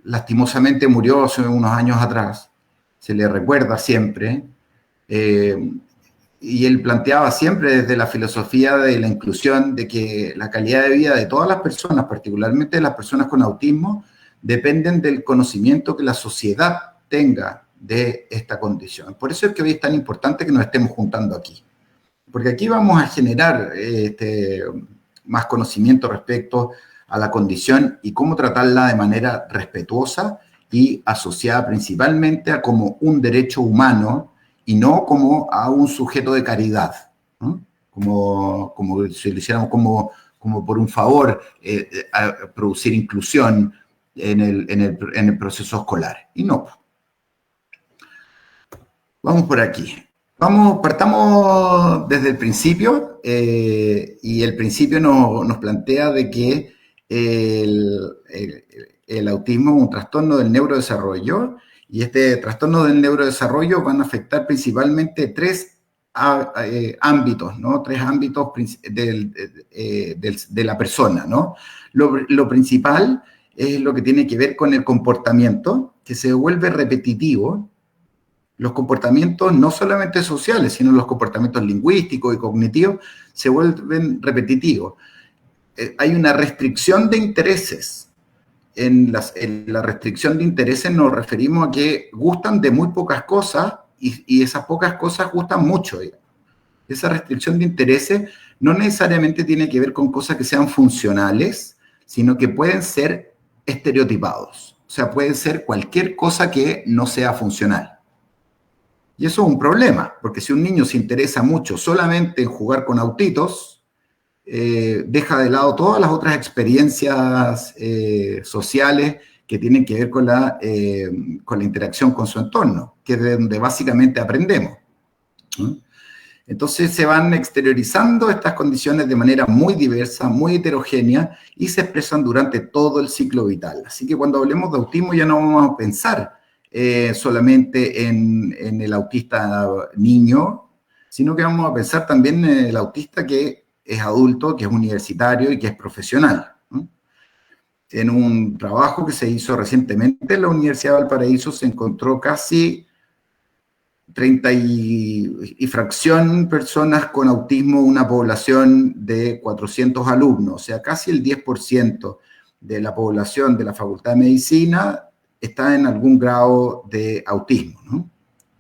lastimosamente murió hace unos años atrás, se le recuerda siempre, y él planteaba siempre desde la filosofía de la inclusión de que la calidad de vida de todas las personas, particularmente de las personas con autismo, dependen del conocimiento que la sociedad tenga de esta condición. Por eso es que hoy es tan importante que nos estemos juntando aquí, porque aquí vamos a generar más conocimiento respecto a la condición y cómo tratarla de manera respetuosa y asociada principalmente a como un derecho humano y no como a un sujeto de caridad, ¿no? Como si lo hiciéramos como por un favor, a producir inclusión en el proceso escolar. Y no. Vamos por aquí. Partamos desde el principio, y el principio nos plantea de que el autismo es un trastorno del neurodesarrollo, y este trastorno del neurodesarrollo van a afectar principalmente tres ámbitos, ¿no? Tres ámbitos de la persona, ¿no? Lo principal es lo que tiene que ver con el comportamiento, que se vuelve repetitivo. Los comportamientos no solamente sociales, sino los comportamientos lingüísticos y cognitivos se vuelven repetitivos. Hay una restricción de intereses. En la restricción de intereses nos referimos a que gustan de muy pocas cosas y esas pocas cosas gustan mucho. Esa restricción de intereses no necesariamente tiene que ver con cosas que sean funcionales, sino que pueden ser estereotipados. O sea, puede ser cualquier cosa que no sea funcional. Y eso es un problema, porque si un niño se interesa mucho solamente en jugar con autitos, deja de lado todas las otras experiencias sociales que tienen que ver con la interacción con su entorno, que es de donde básicamente aprendemos, ¿no? Entonces se van exteriorizando estas condiciones de manera muy diversa, muy heterogénea, y se expresan durante todo el ciclo vital. Así que cuando hablemos de autismo ya no vamos a pensar solamente en el autista niño, sino que vamos a pensar también en el autista que es adulto, que es universitario y que es profesional, ¿no? En un trabajo que se hizo recientemente en la Universidad de Valparaíso se encontró casi 30 y fracción personas con autismo, una población de 400 alumnos, o sea, casi el 10% de la población de la Facultad de Medicina está en algún grado de autismo, ¿no?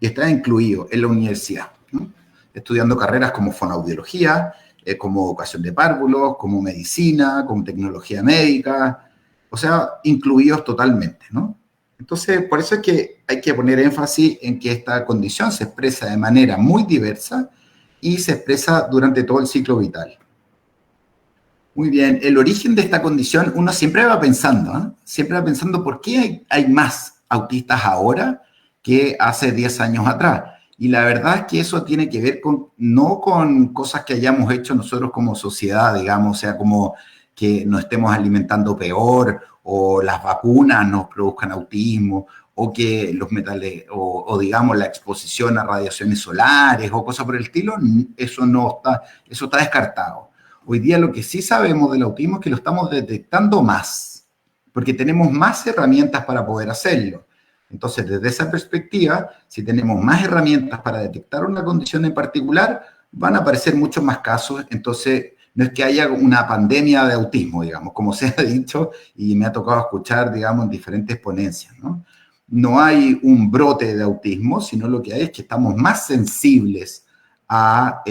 Y está incluido en la universidad, ¿no? Estudiando carreras como fonoaudiología, como educación de párvulos, como medicina, como tecnología médica, o sea, incluidos totalmente, ¿no? Entonces, por eso es que hay que poner énfasis en que esta condición se expresa de manera muy diversa y se expresa durante todo el ciclo vital. Muy bien, el origen de esta condición, uno siempre va pensando, ¿eh? Siempre va pensando por qué hay más autistas ahora que hace 10 años atrás. Y la verdad es que eso tiene que ver no con cosas que hayamos hecho nosotros como sociedad, digamos, o sea, como que nos estemos alimentando peor, o las vacunas nos produzcan autismo, o que los metales, o digamos la exposición a radiaciones solares, o cosas por el estilo, eso está descartado. Hoy día lo que sí sabemos del autismo es que lo estamos detectando más, porque tenemos más herramientas para poder hacerlo. Entonces, desde esa perspectiva, si tenemos más herramientas para detectar una condición en particular, van a aparecer muchos más casos. Entonces, no es que haya una pandemia de autismo, digamos, como se ha dicho y me ha tocado escuchar, digamos, en diferentes ponencias, ¿no? No hay un brote de autismo, sino lo que hay es que estamos más sensibles a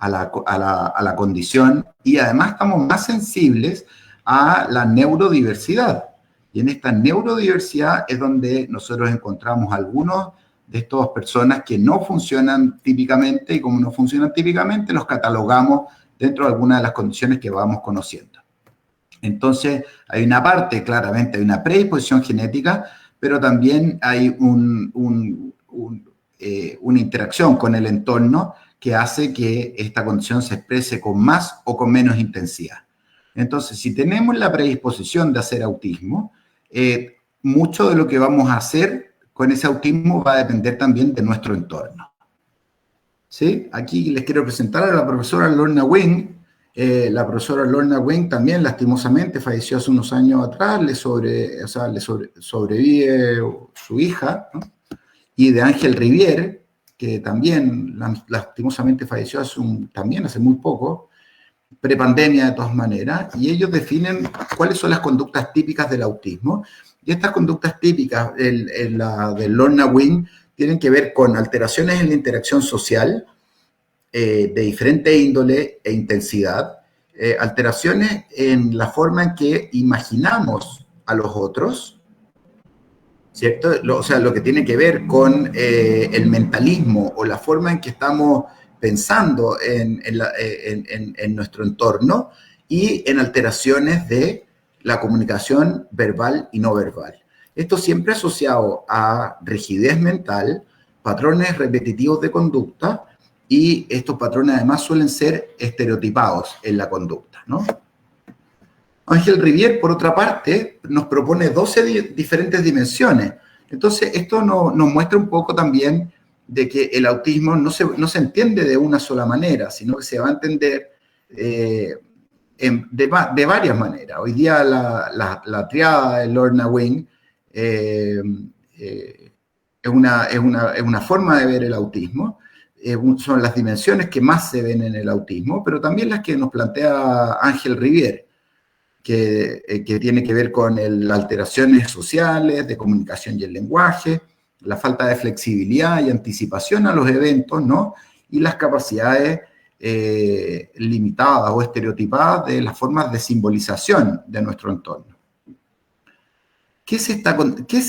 la condición, y además estamos más sensibles a la neurodiversidad. Y en esta neurodiversidad es donde nosotros encontramos algunos de estas personas que no funcionan típicamente, y como no funcionan típicamente, los catalogamos dentro de algunas de las condiciones que vamos conociendo. Entonces, hay una parte, claramente, hay una predisposición genética, pero también hay una interacción con el entorno que hace que esta condición se exprese con más o con menos intensidad. Entonces, si tenemos la predisposición de hacer autismo, mucho de lo que vamos a hacer con ese autismo va a depender también de nuestro entorno. ¿Sí? Aquí les quiero presentar a la profesora Lorna Wing. La profesora Lorna Wing también, lastimosamente, falleció hace unos años atrás, le sobrevive su hija, ¿no? Y de Ángel Rivier, que también lastimosamente falleció también hace muy poco, prepandemia de todas maneras, y ellos definen cuáles son las conductas típicas del autismo. Y estas conductas típicas, la de Lorna Wing, tienen que ver con alteraciones en la interacción social de diferente índole e intensidad, alteraciones en la forma en que imaginamos a los otros, ¿cierto? O sea, lo que tiene que ver con el mentalismo o la forma en que estamos pensando en nuestro entorno, y en alteraciones de la comunicación verbal y no verbal. Esto siempre asociado a rigidez mental, patrones repetitivos de conducta, y estos patrones además suelen ser estereotipados en la conducta, ¿no? Ángel Rivier, por otra parte, nos propone 12 diferentes dimensiones. Entonces, esto nos muestra un poco también de que el autismo no se entiende de una sola manera, sino que se va a entender de varias maneras. Hoy día la triada de Lorna Wing es una forma de ver el autismo. Son las dimensiones que más se ven en el autismo, pero también las que nos plantea Ángel Rivier, que tiene que ver con las alteraciones sociales, de comunicación y el lenguaje, la falta de flexibilidad y anticipación a los eventos, ¿no? Y las capacidades limitadas o estereotipadas de las formas de simbolización de nuestro entorno. ¿Qué es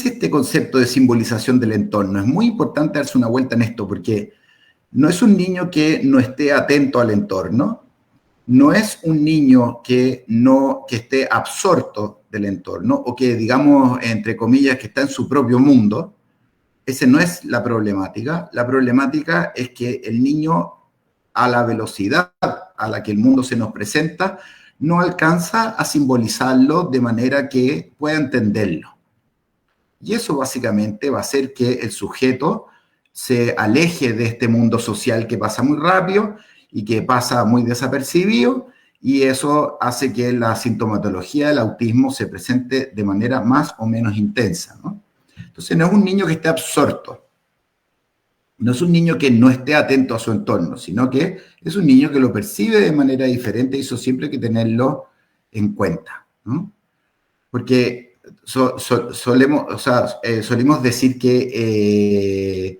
este concepto de simbolización del entorno? Es muy importante darse una vuelta en esto, porque no es un niño que no esté atento al entorno, no es un niño que esté absorto del entorno, o que, digamos, entre comillas, que está en su propio mundo. Esa no es la problemática. La problemática es que el niño, a la velocidad a la que el mundo se nos presenta, no alcanza a simbolizarlo de manera que pueda entenderlo. Y eso básicamente va a hacer que el sujeto se aleje de este mundo social que pasa muy rápido y que pasa muy desapercibido, y eso hace que la sintomatología del autismo se presente de manera más o menos intensa, ¿no? Entonces, no es un niño que esté absorto, no es un niño que no esté atento a su entorno, sino que es un niño que lo percibe de manera diferente, y eso siempre hay que tenerlo en cuenta, ¿no? Porque solemos decir que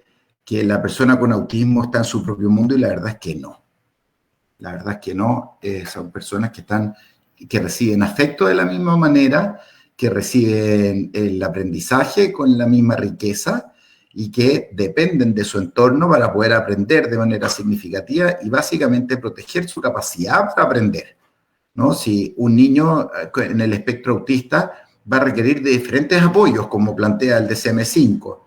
la persona con autismo está en su propio mundo, y la verdad es que no. La verdad es que no. Son personas que reciben afecto de la misma manera, que reciben el aprendizaje con la misma riqueza, y que dependen de su entorno para poder aprender de manera significativa y básicamente proteger su capacidad para aprender, ¿no? Si un niño en el espectro autista va a requerir de diferentes apoyos, como plantea el DSM-5,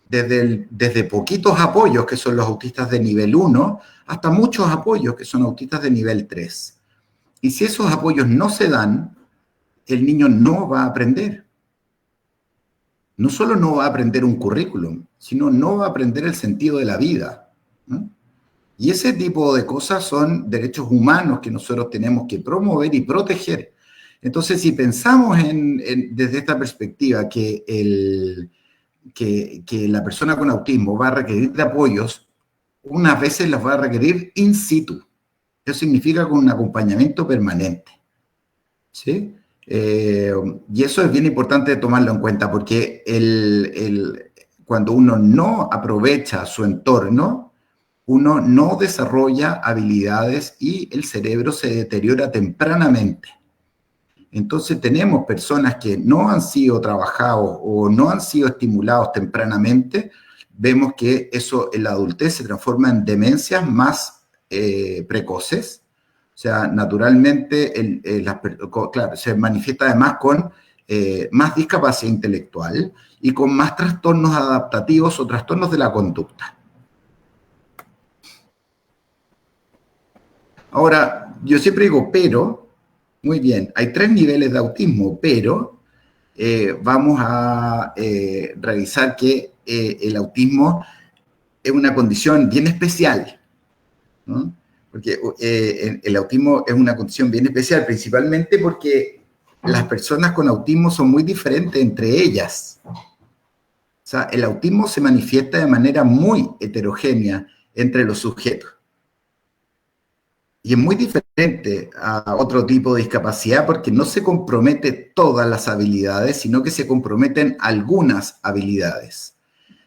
desde poquitos apoyos, que son los autistas de nivel 1, hasta muchos apoyos, que son autistas de nivel 3. Y si esos apoyos no se dan, el niño no va a aprender. No solo no va a aprender un currículum, sino no va a aprender el sentido de la vida, ¿no? Y ese tipo de cosas son derechos humanos que nosotros tenemos que promover y proteger. Entonces, si pensamos desde esta perspectiva que la persona con autismo va a requerir de apoyos, unas veces los va a requerir in situ. Eso significa con un acompañamiento permanente, ¿sí? Y eso es bien importante tomarlo en cuenta, porque cuando uno no aprovecha su entorno, uno no desarrolla habilidades y el cerebro se deteriora tempranamente. Entonces tenemos personas que no han sido trabajados o no han sido estimulados tempranamente, vemos que eso en la adultez se transforma en demencias más precoces. O sea, naturalmente, claro, se manifiesta además con más discapacidad intelectual y con más trastornos adaptativos o trastornos de la conducta. Ahora, yo siempre digo, pero, muy bien, hay 3 niveles de autismo, pero vamos a revisar que el autismo es una condición bien especial, ¿no? Porque el autismo es una condición bien especial, principalmente porque las personas con autismo son muy diferentes entre ellas. O sea, el autismo se manifiesta de manera muy heterogénea entre los sujetos. Y es muy diferente a otro tipo de discapacidad porque no se compromete todas las habilidades, sino que se comprometen algunas habilidades.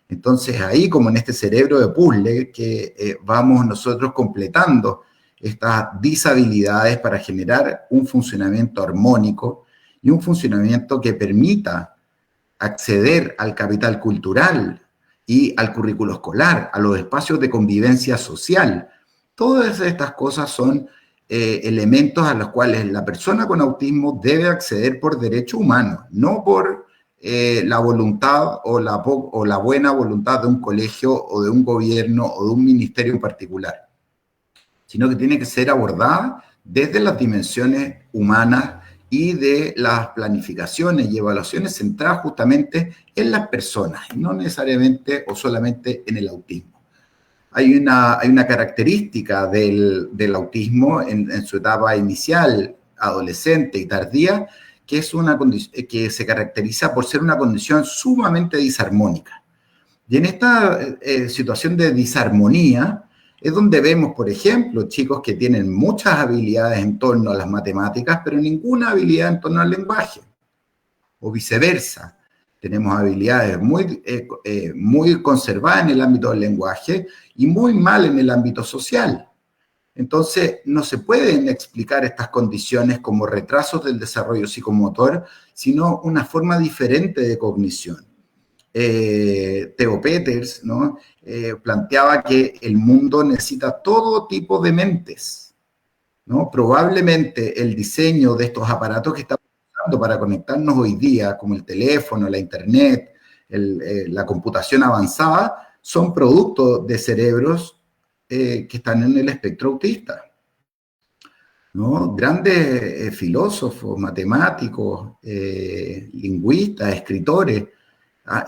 Entonces ahí, como en este cerebro de puzzle, que vamos nosotros completando estas disabilidades para generar un funcionamiento armónico y un funcionamiento que permita acceder al capital cultural y al currículo escolar, a los espacios de convivencia social. Todas estas cosas son elementos a los cuales la persona con autismo debe acceder por derecho humano, no por la voluntad o la buena voluntad de un colegio o de un gobierno o de un ministerio en particular, sino que tiene que ser abordada desde las dimensiones humanas y de las planificaciones y evaluaciones centradas justamente en las personas, y no necesariamente o solamente en el autismo. Hay una característica del autismo en su etapa inicial, adolescente y tardía, que es que se caracteriza por ser una condición sumamente disarmónica. Y en esta situación de disarmonía es donde vemos, por ejemplo, chicos que tienen muchas habilidades en torno a las matemáticas, pero ninguna habilidad en torno al lenguaje, o viceversa. Tenemos habilidades muy conservadas en el ámbito del lenguaje y muy mal en el ámbito social. Entonces, no se pueden explicar estas condiciones como retrasos del desarrollo psicomotor, sino una forma diferente de cognición. Theo Peters, ¿no? Planteaba que el mundo necesita todo tipo de mentes, ¿no? Probablemente el diseño de estos aparatos que estamos usando para conectarnos hoy día, como el teléfono, la internet, la computación avanzada, son producto de cerebros que están en el espectro autista, ¿no? Grandes filósofos, matemáticos, lingüistas, escritores,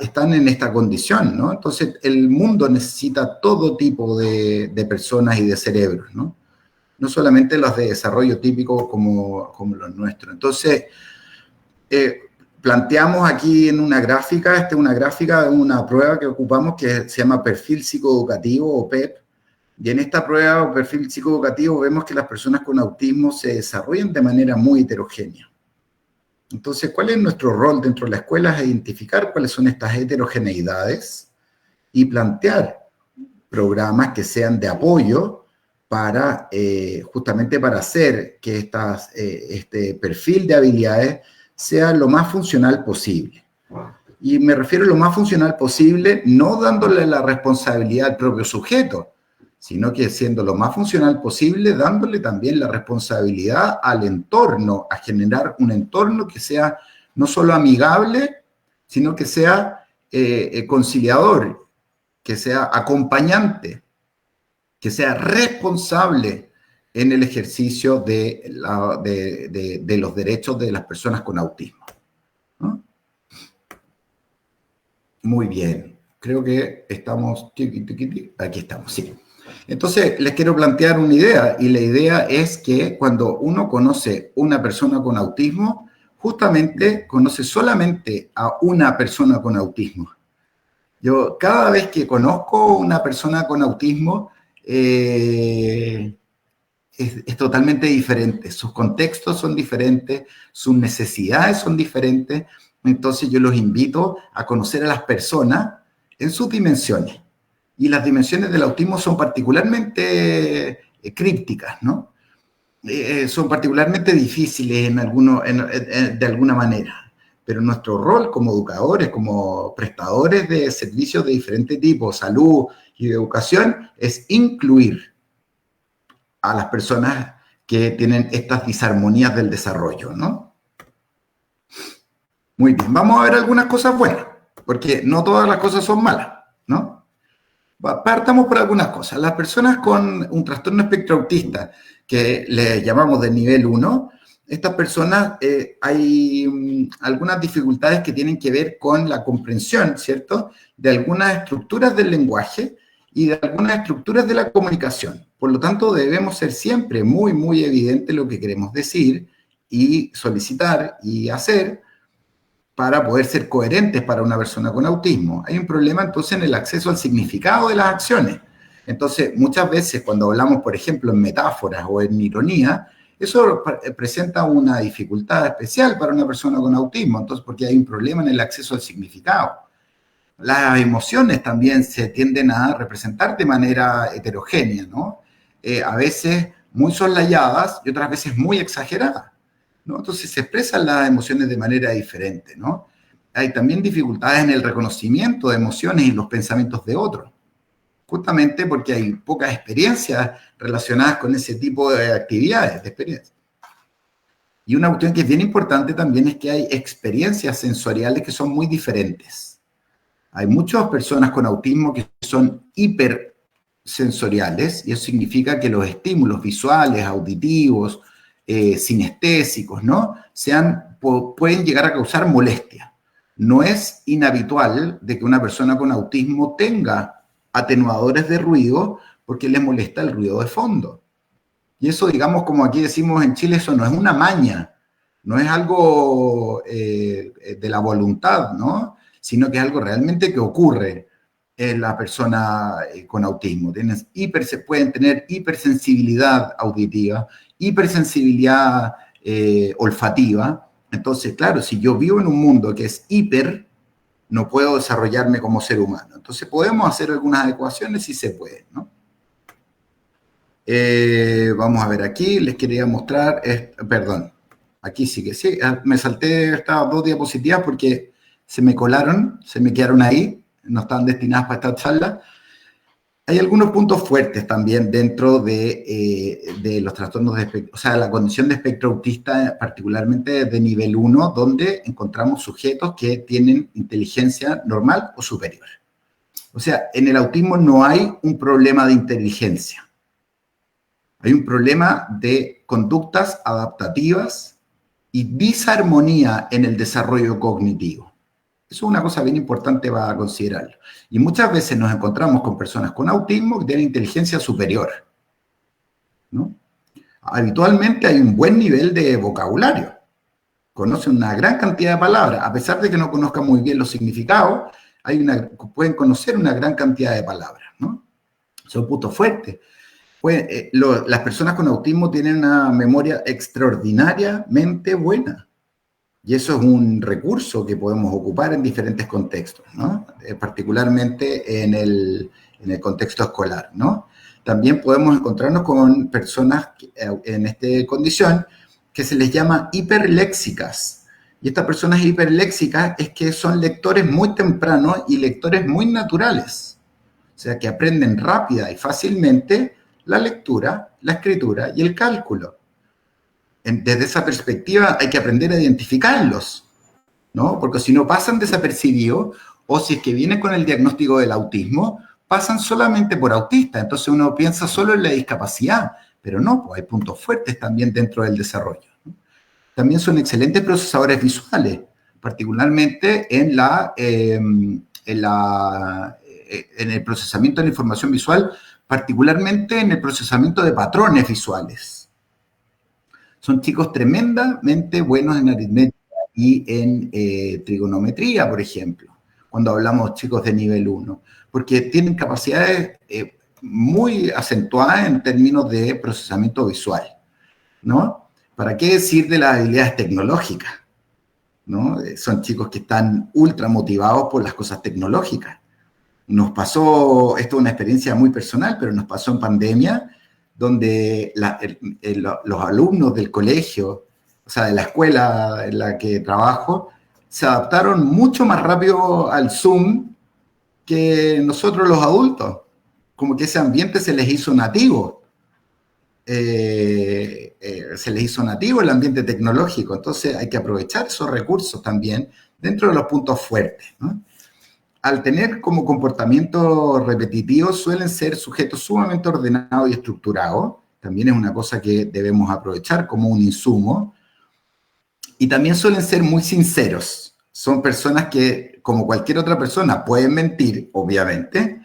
están en esta condición, ¿no? Entonces, el mundo necesita todo tipo de personas y de cerebros, ¿no? No solamente los de desarrollo típico como los nuestros. Entonces, planteamos aquí en una gráfica, esta es una gráfica de una prueba que ocupamos que se llama perfil psicoeducativo o PEP, y en esta prueba o perfil psicoeducativo vemos que las personas con autismo se desarrollan de manera muy heterogénea. Entonces, ¿cuál es nuestro rol dentro de la escuela? Es identificar cuáles son estas heterogeneidades y plantear programas que sean de apoyo para, justamente para hacer que este perfil de habilidades sea lo más funcional posible. Y me refiero a lo más funcional posible, no dándole la responsabilidad al propio sujeto, sino que siendo lo más funcional posible, dándole también la responsabilidad al entorno, a generar un entorno que sea no solo amigable, sino que sea conciliador, que sea acompañante, que sea responsable en el ejercicio de los derechos de las personas con autismo, ¿no? Muy bien, creo que estamos, aquí estamos, sí. Entonces, les quiero plantear una idea, y la idea es que cuando uno conoce una persona con autismo, justamente conoce solamente a una persona con autismo. Yo cada vez que conozco una persona con autismo, es totalmente diferente. Sus contextos son diferentes, sus necesidades son diferentes. Entonces yo los invito a conocer a las personas en sus dimensiones. Y las dimensiones del autismo son particularmente crípticas, ¿no? Son particularmente difíciles de alguna manera. Pero nuestro rol como educadores, como prestadores de servicios de diferentes tipos, salud y de educación, es incluir a las personas que tienen estas disarmonías del desarrollo, ¿no? Muy bien, vamos a ver algunas cosas buenas, porque no todas las cosas son malas, ¿no? Partamos por algunas cosas. Las personas con un trastorno espectro autista, que le llamamos de nivel 1, estas personas hay algunas dificultades que tienen que ver con la comprensión, ¿cierto?, de algunas estructuras del lenguaje y de algunas estructuras de la comunicación. Por lo tanto, debemos ser siempre muy, muy evidente lo que queremos decir y solicitar y hacer para poder ser coherentes para una persona con autismo. Hay un problema entonces en el acceso al significado de las acciones. Entonces, muchas veces cuando hablamos, por ejemplo, en metáforas o en ironía, eso presenta una dificultad especial para una persona con autismo, entonces porque hay un problema en el acceso al significado. Las emociones también se tienden a representar de manera heterogénea, ¿no? A veces muy soslayadas y otras veces muy exageradas, ¿no? Entonces se expresan las emociones de manera diferente, ¿no? Hay también dificultades en el reconocimiento de emociones y los pensamientos de otros, justamente porque hay pocas experiencias relacionadas con ese tipo de actividades, de experiencias. Y una cuestión que es bien importante también es que hay experiencias sensoriales que son muy diferentes. Hay muchas personas con autismo que son hipersensoriales, y eso significa que los estímulos visuales, auditivos, sinestésicos, ¿no?, pueden llegar a causar molestia. No es inhabitual de que una persona con autismo tenga atenuadores de ruido porque les molesta el ruido de fondo. Y eso, digamos, como aquí decimos en Chile, eso no es una maña, no es algo de la voluntad, ¿no?, sino que es algo realmente que ocurre en la persona con autismo. Pueden tener hipersensibilidad auditiva, hipersensibilidad olfativa. Entonces, claro, si yo vivo en un mundo que es hiper, no puedo desarrollarme como ser humano. Entonces, podemos hacer algunas adecuaciones si se puede, ¿no? Vamos a ver aquí, les quería mostrar, perdón, aquí sí que sí, me salté estas 2 diapositivas porque se me colaron, se me quedaron ahí, no estaban destinadas para esta charla. Hay algunos puntos fuertes también dentro de los trastornos de espectro, o sea, la condición de espectro autista, particularmente de nivel 1, donde encontramos sujetos que tienen inteligencia normal o superior. O sea, en el autismo no hay un problema de inteligencia. Hay un problema de conductas adaptativas y disarmonía en el desarrollo cognitivo. Eso es una cosa bien importante para considerarlo. Y muchas veces nos encontramos con personas con autismo que tienen inteligencia superior, ¿no? Habitualmente hay un buen nivel de vocabulario. Conocen una gran cantidad de palabras. A pesar de que no conozcan muy bien los significados, pueden conocer una gran cantidad de palabras, ¿no? Son puntos fuertes. Las personas con autismo tienen una memoria extraordinariamente buena. Y eso es un recurso que podemos ocupar en diferentes contextos, ¿no? Particularmente en el contexto escolar, ¿no? También podemos encontrarnos con personas en esta condición que se les llama hiperléxicas. Y estas personas hiperléxicas es que son lectores muy tempranos y lectores muy naturales. O sea, que aprenden rápida y fácilmente la lectura, la escritura y el cálculo. Desde esa perspectiva hay que aprender a identificarlos, ¿no? Porque si no pasan desapercibidos, o si es que vienen con el diagnóstico del autismo, pasan solamente por autista. Entonces uno piensa solo en la discapacidad, pero no, pues hay puntos fuertes también dentro del desarrollo, ¿no? También son excelentes procesadores visuales, particularmente en el procesamiento de la información visual, particularmente en el procesamiento de patrones visuales. Son chicos tremendamente buenos en aritmética y en trigonometría, por ejemplo, cuando hablamos chicos de nivel 1, porque tienen capacidades muy acentuadas en términos de procesamiento visual, ¿no? ¿Para qué decir de las habilidades tecnológicas? ¿No? Son chicos que están ultra motivados por las cosas tecnológicas. Nos pasó, esto es una experiencia muy personal, pero nos pasó en pandemia, donde los alumnos del colegio, o sea, de la escuela en la que trabajo, se adaptaron mucho más rápido al Zoom que nosotros los adultos. Como que ese ambiente se les hizo nativo. Se les hizo nativo el ambiente tecnológico. Entonces hay que aprovechar esos recursos también Dentro de los puntos fuertes, ¿no? Al tener como comportamiento repetitivo, suelen ser sujetos sumamente ordenados y estructurados. También es una cosa que debemos aprovechar como un insumo. Y también suelen ser muy sinceros. Son personas que, como cualquier otra persona, pueden mentir, obviamente,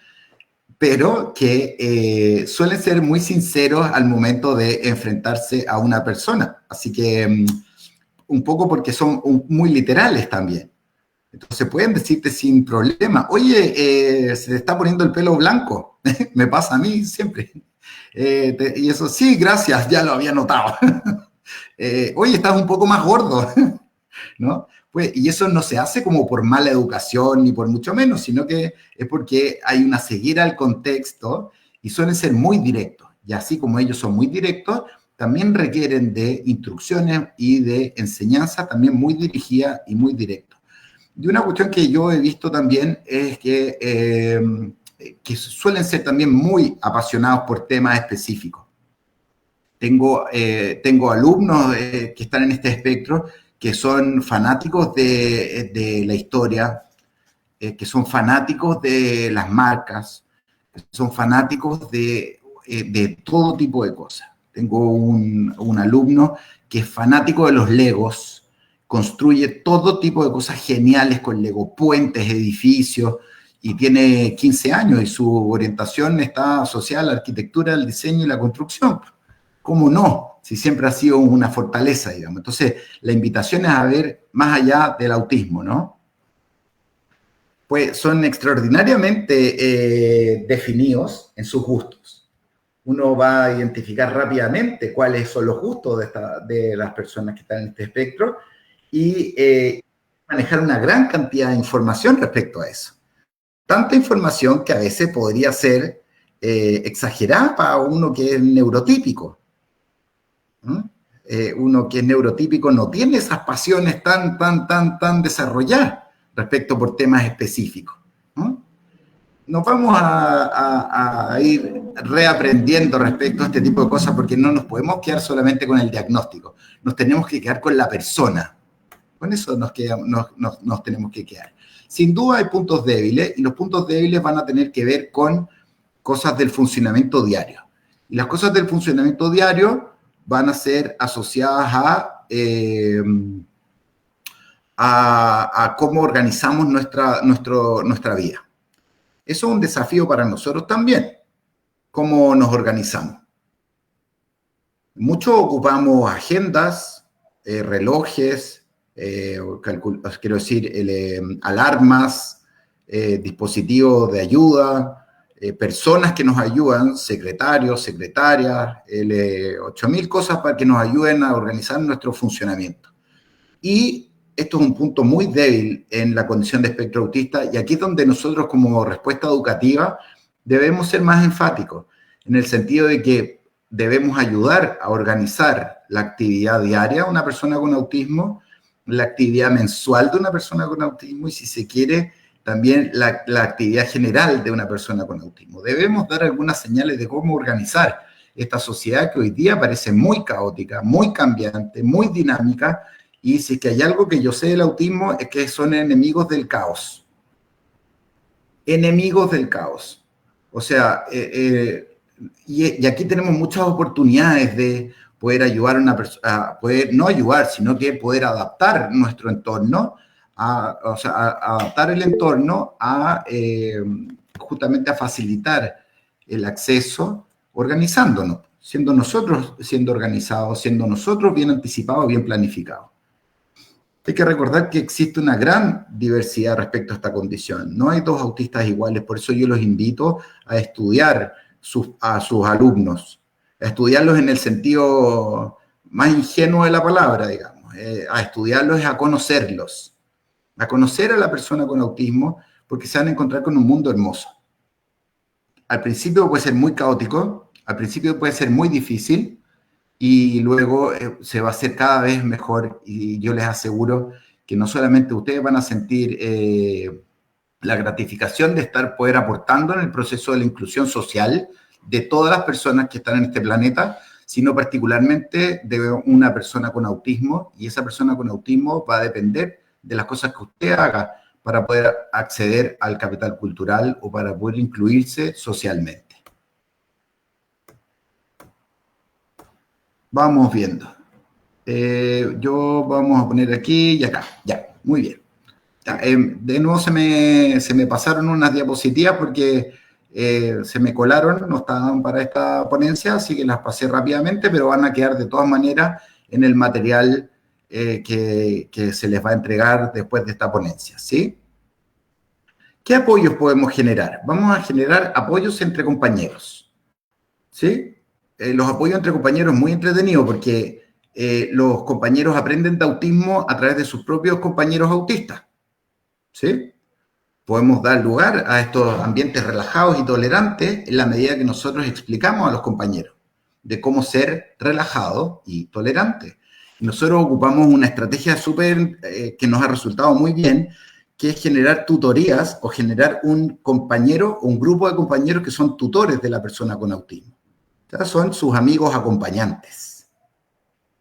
pero que suelen ser muy sinceros al momento de enfrentarse a una persona. Así que un poco porque son muy literales también. Entonces pueden decirte sin problema, oye, se te está poniendo el pelo blanco. Me pasa a mí siempre. Y eso, sí, gracias, ya lo había notado. Oye, estás un poco más gordo, ¿no? Pues, y eso no se hace como por mala educación ni por mucho menos, sino que es porque hay una ceguera al contexto y suelen ser muy directos. Y así como ellos son muy directos, también requieren de instrucciones y de enseñanza también muy dirigida y muy directa. Y una cuestión que yo he visto también es que suelen ser también muy apasionados por temas específicos. Tengo alumnos que están en este espectro que son fanáticos de la historia, que son fanáticos de las marcas, que son fanáticos de todo tipo de cosas. Tengo un alumno que es fanático de los Legos, construye todo tipo de cosas geniales con Lego, puentes, edificios, y tiene 15 años y su orientación está asociada a la arquitectura, el diseño y la construcción. ¿Cómo no? Si siempre ha sido una fortaleza, digamos. Entonces, la invitación es a ver más allá del autismo, ¿no? Pues son extraordinariamente definidos en sus gustos. Uno va a identificar rápidamente cuáles son los gustos de las personas que están en este espectro y manejar una gran cantidad de información respecto a eso. Tanta información que a veces podría ser exagerada para uno que es neurotípico. Uno que es neurotípico no tiene esas pasiones tan desarrolladas respecto por temas específicos. Nos vamos a ir reaprendiendo respecto a este tipo de cosas porque no nos podemos quedar solamente con el diagnóstico, nos tenemos que quedar con la persona. Con eso nos tenemos que quedar. Sin duda hay puntos débiles y los puntos débiles van a tener que ver con cosas del funcionamiento diario. Y las cosas del funcionamiento diario van a ser asociadas a cómo organizamos nuestra vida. Eso es un desafío para nosotros también, cómo nos organizamos. Muchos ocupamos agendas, relojes, quiero decir, alarmas, dispositivos de ayuda, personas que nos ayudan, secretarios, secretarias, 8.000 cosas para que nos ayuden a organizar nuestro funcionamiento. Y esto es un punto muy débil en la condición de espectro autista, y aquí es donde nosotros como respuesta educativa debemos ser más enfáticos, en el sentido de que debemos ayudar a organizar la actividad diaria de una persona con autismo, la actividad mensual de una persona con autismo y, si se quiere, también la actividad general de una persona con autismo. Debemos dar algunas señales de cómo organizar esta sociedad que hoy día parece muy caótica, muy cambiante, muy dinámica, y si es que hay algo que yo sé del autismo es que son enemigos del caos. Enemigos del caos. O sea, y aquí tenemos muchas oportunidades de poder ayudar a una persona, poder no ayudar, sino que poder adaptar nuestro entorno, adaptar el entorno justamente a facilitar el acceso, organizándonos, siendo nosotros organizados, siendo nosotros bien anticipados, bien planificados. Hay que recordar que existe una gran diversidad respecto a esta condición. No hay dos autistas iguales, por eso yo los invito a estudiar a sus alumnos, a estudiarlos en el sentido más ingenuo de la palabra, digamos, a estudiarlos es a conocerlos, a conocer a la persona con autismo, porque se van a encontrar con un mundo hermoso. Al principio puede ser muy caótico, al principio puede ser muy difícil, y luego se va a hacer cada vez mejor, y yo les aseguro que no solamente ustedes van a sentir la gratificación de poder aportando en el proceso de la inclusión social de todas las personas que están en este planeta, sino particularmente de una persona con autismo, y esa persona con autismo va a depender de las cosas que usted haga para poder acceder al capital cultural o para poder incluirse socialmente. Vamos viendo. Vamos a poner aquí y acá. Ya, muy bien. Ya, de nuevo se me pasaron unas diapositivas porque se me colaron, no estaban para esta ponencia, así que las pasé rápidamente, pero van a quedar de todas maneras en el material que se les va a entregar después de esta ponencia, ¿sí? ¿Qué apoyos podemos generar? Vamos a generar apoyos entre compañeros, ¿sí? Los apoyos entre compañeros es muy entretenido porque los compañeros aprenden de autismo a través de sus propios compañeros autistas, ¿sí? Podemos dar lugar a estos ambientes relajados y tolerantes en la medida que nosotros explicamos a los compañeros de cómo ser relajado y tolerante. Nosotros ocupamos una estrategia súper que nos ha resultado muy bien, que es generar tutorías o generar un compañero o un grupo de compañeros que son tutores de la persona con autismo. O sea, son sus amigos acompañantes.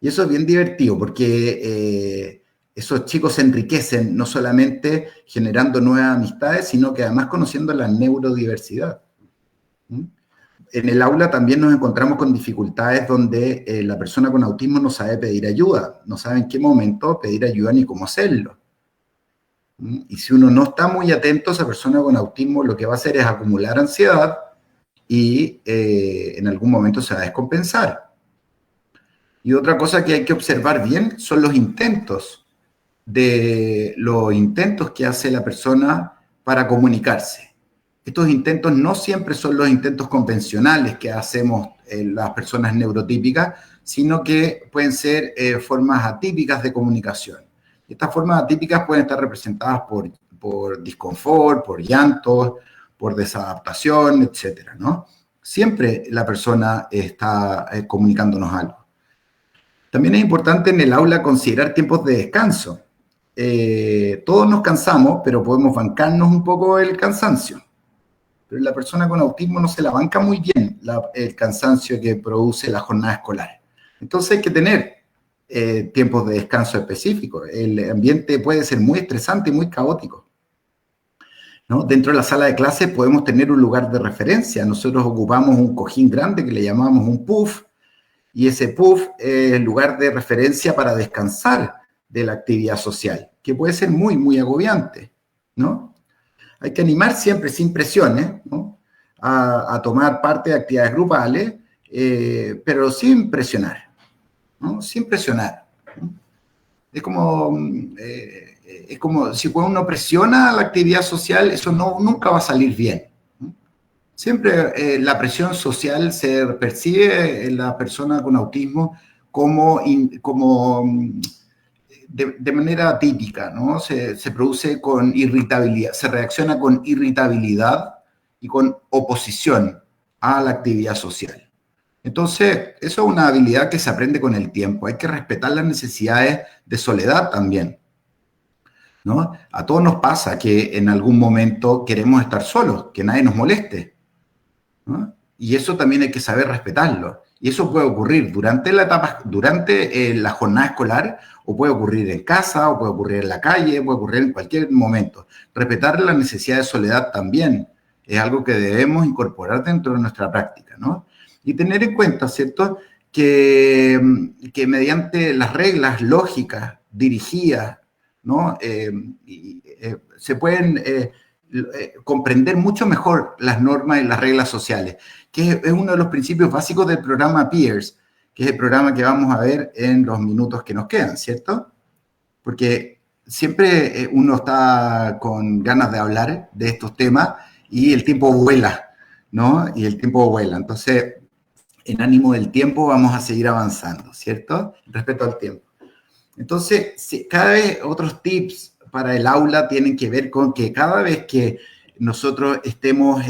Y eso es bien divertido porque esos chicos se enriquecen no solamente generando nuevas amistades, sino que además conociendo la neurodiversidad. En el aula también nos encontramos con dificultades donde la persona con autismo no sabe pedir ayuda, no sabe en qué momento pedir ayuda ni cómo hacerlo. Y si uno no está muy atento, esa persona con autismo lo que va a hacer es acumular ansiedad y en algún momento se va a descompensar. Y otra cosa que hay que observar bien son los intentos que hace la persona para comunicarse. Estos intentos no siempre son los intentos convencionales que hacemos las personas neurotípicas, sino que pueden ser formas atípicas de comunicación. Estas formas atípicas pueden estar representadas por disconfort, por llantos, por desadaptación, etcétera, ¿no? Siempre la persona está comunicándonos algo. También es importante en el aula considerar tiempos de descanso. Todos nos cansamos, pero podemos bancarnos un poco el cansancio. Pero la persona con autismo no se la banca muy bien el cansancio que produce la jornada escolar. Entonces hay que tener tiempos de descanso específicos. El ambiente puede ser muy estresante y muy caótico, ¿no? Dentro de la sala de clases podemos tener un lugar de referencia. Nosotros ocupamos un cojín grande que le llamamos un puff, y ese puff es el lugar de referencia para descansar de la actividad social, que puede ser muy, muy agobiante, ¿no? Hay que animar siempre sin presiones, ¿no? a tomar parte de actividades grupales, pero sin presionar, ¿no? Sin presionar, ¿no? Es como si uno presiona la actividad social, eso nunca va a salir bien. Siempre la presión social se percibe en la persona con autismo como de manera típica, ¿no? Se produce con irritabilidad, se reacciona con irritabilidad y con oposición a la actividad social. Entonces, eso es una habilidad que se aprende con el tiempo. Hay que respetar las necesidades de soledad también, ¿no? A todos nos pasa que en algún momento queremos estar solos, que nadie nos moleste, ¿no? Y eso también hay que saber respetarlo. Y eso puede ocurrir durante la jornada escolar, o puede ocurrir en casa, o puede ocurrir en la calle, puede ocurrir en cualquier momento. Respetar la necesidad de soledad también es algo que debemos incorporar dentro de nuestra práctica, ¿no? Y tener en cuenta, ¿cierto?, que mediante las reglas lógicas, dirigidas, ¿no? Se pueden comprender mucho mejor las normas y las reglas sociales, que es uno de los principios básicos del programa Peers, que es el programa que vamos a ver en los minutos que nos quedan, ¿cierto? Porque siempre uno está con ganas de hablar de estos temas y el tiempo vuela, ¿no? Y el tiempo vuela. Entonces, en ánimo del tiempo vamos a seguir avanzando, ¿cierto? Respecto al tiempo. Entonces, cada vez otros tips para el aula tienen que ver con que cada vez que nosotros estemos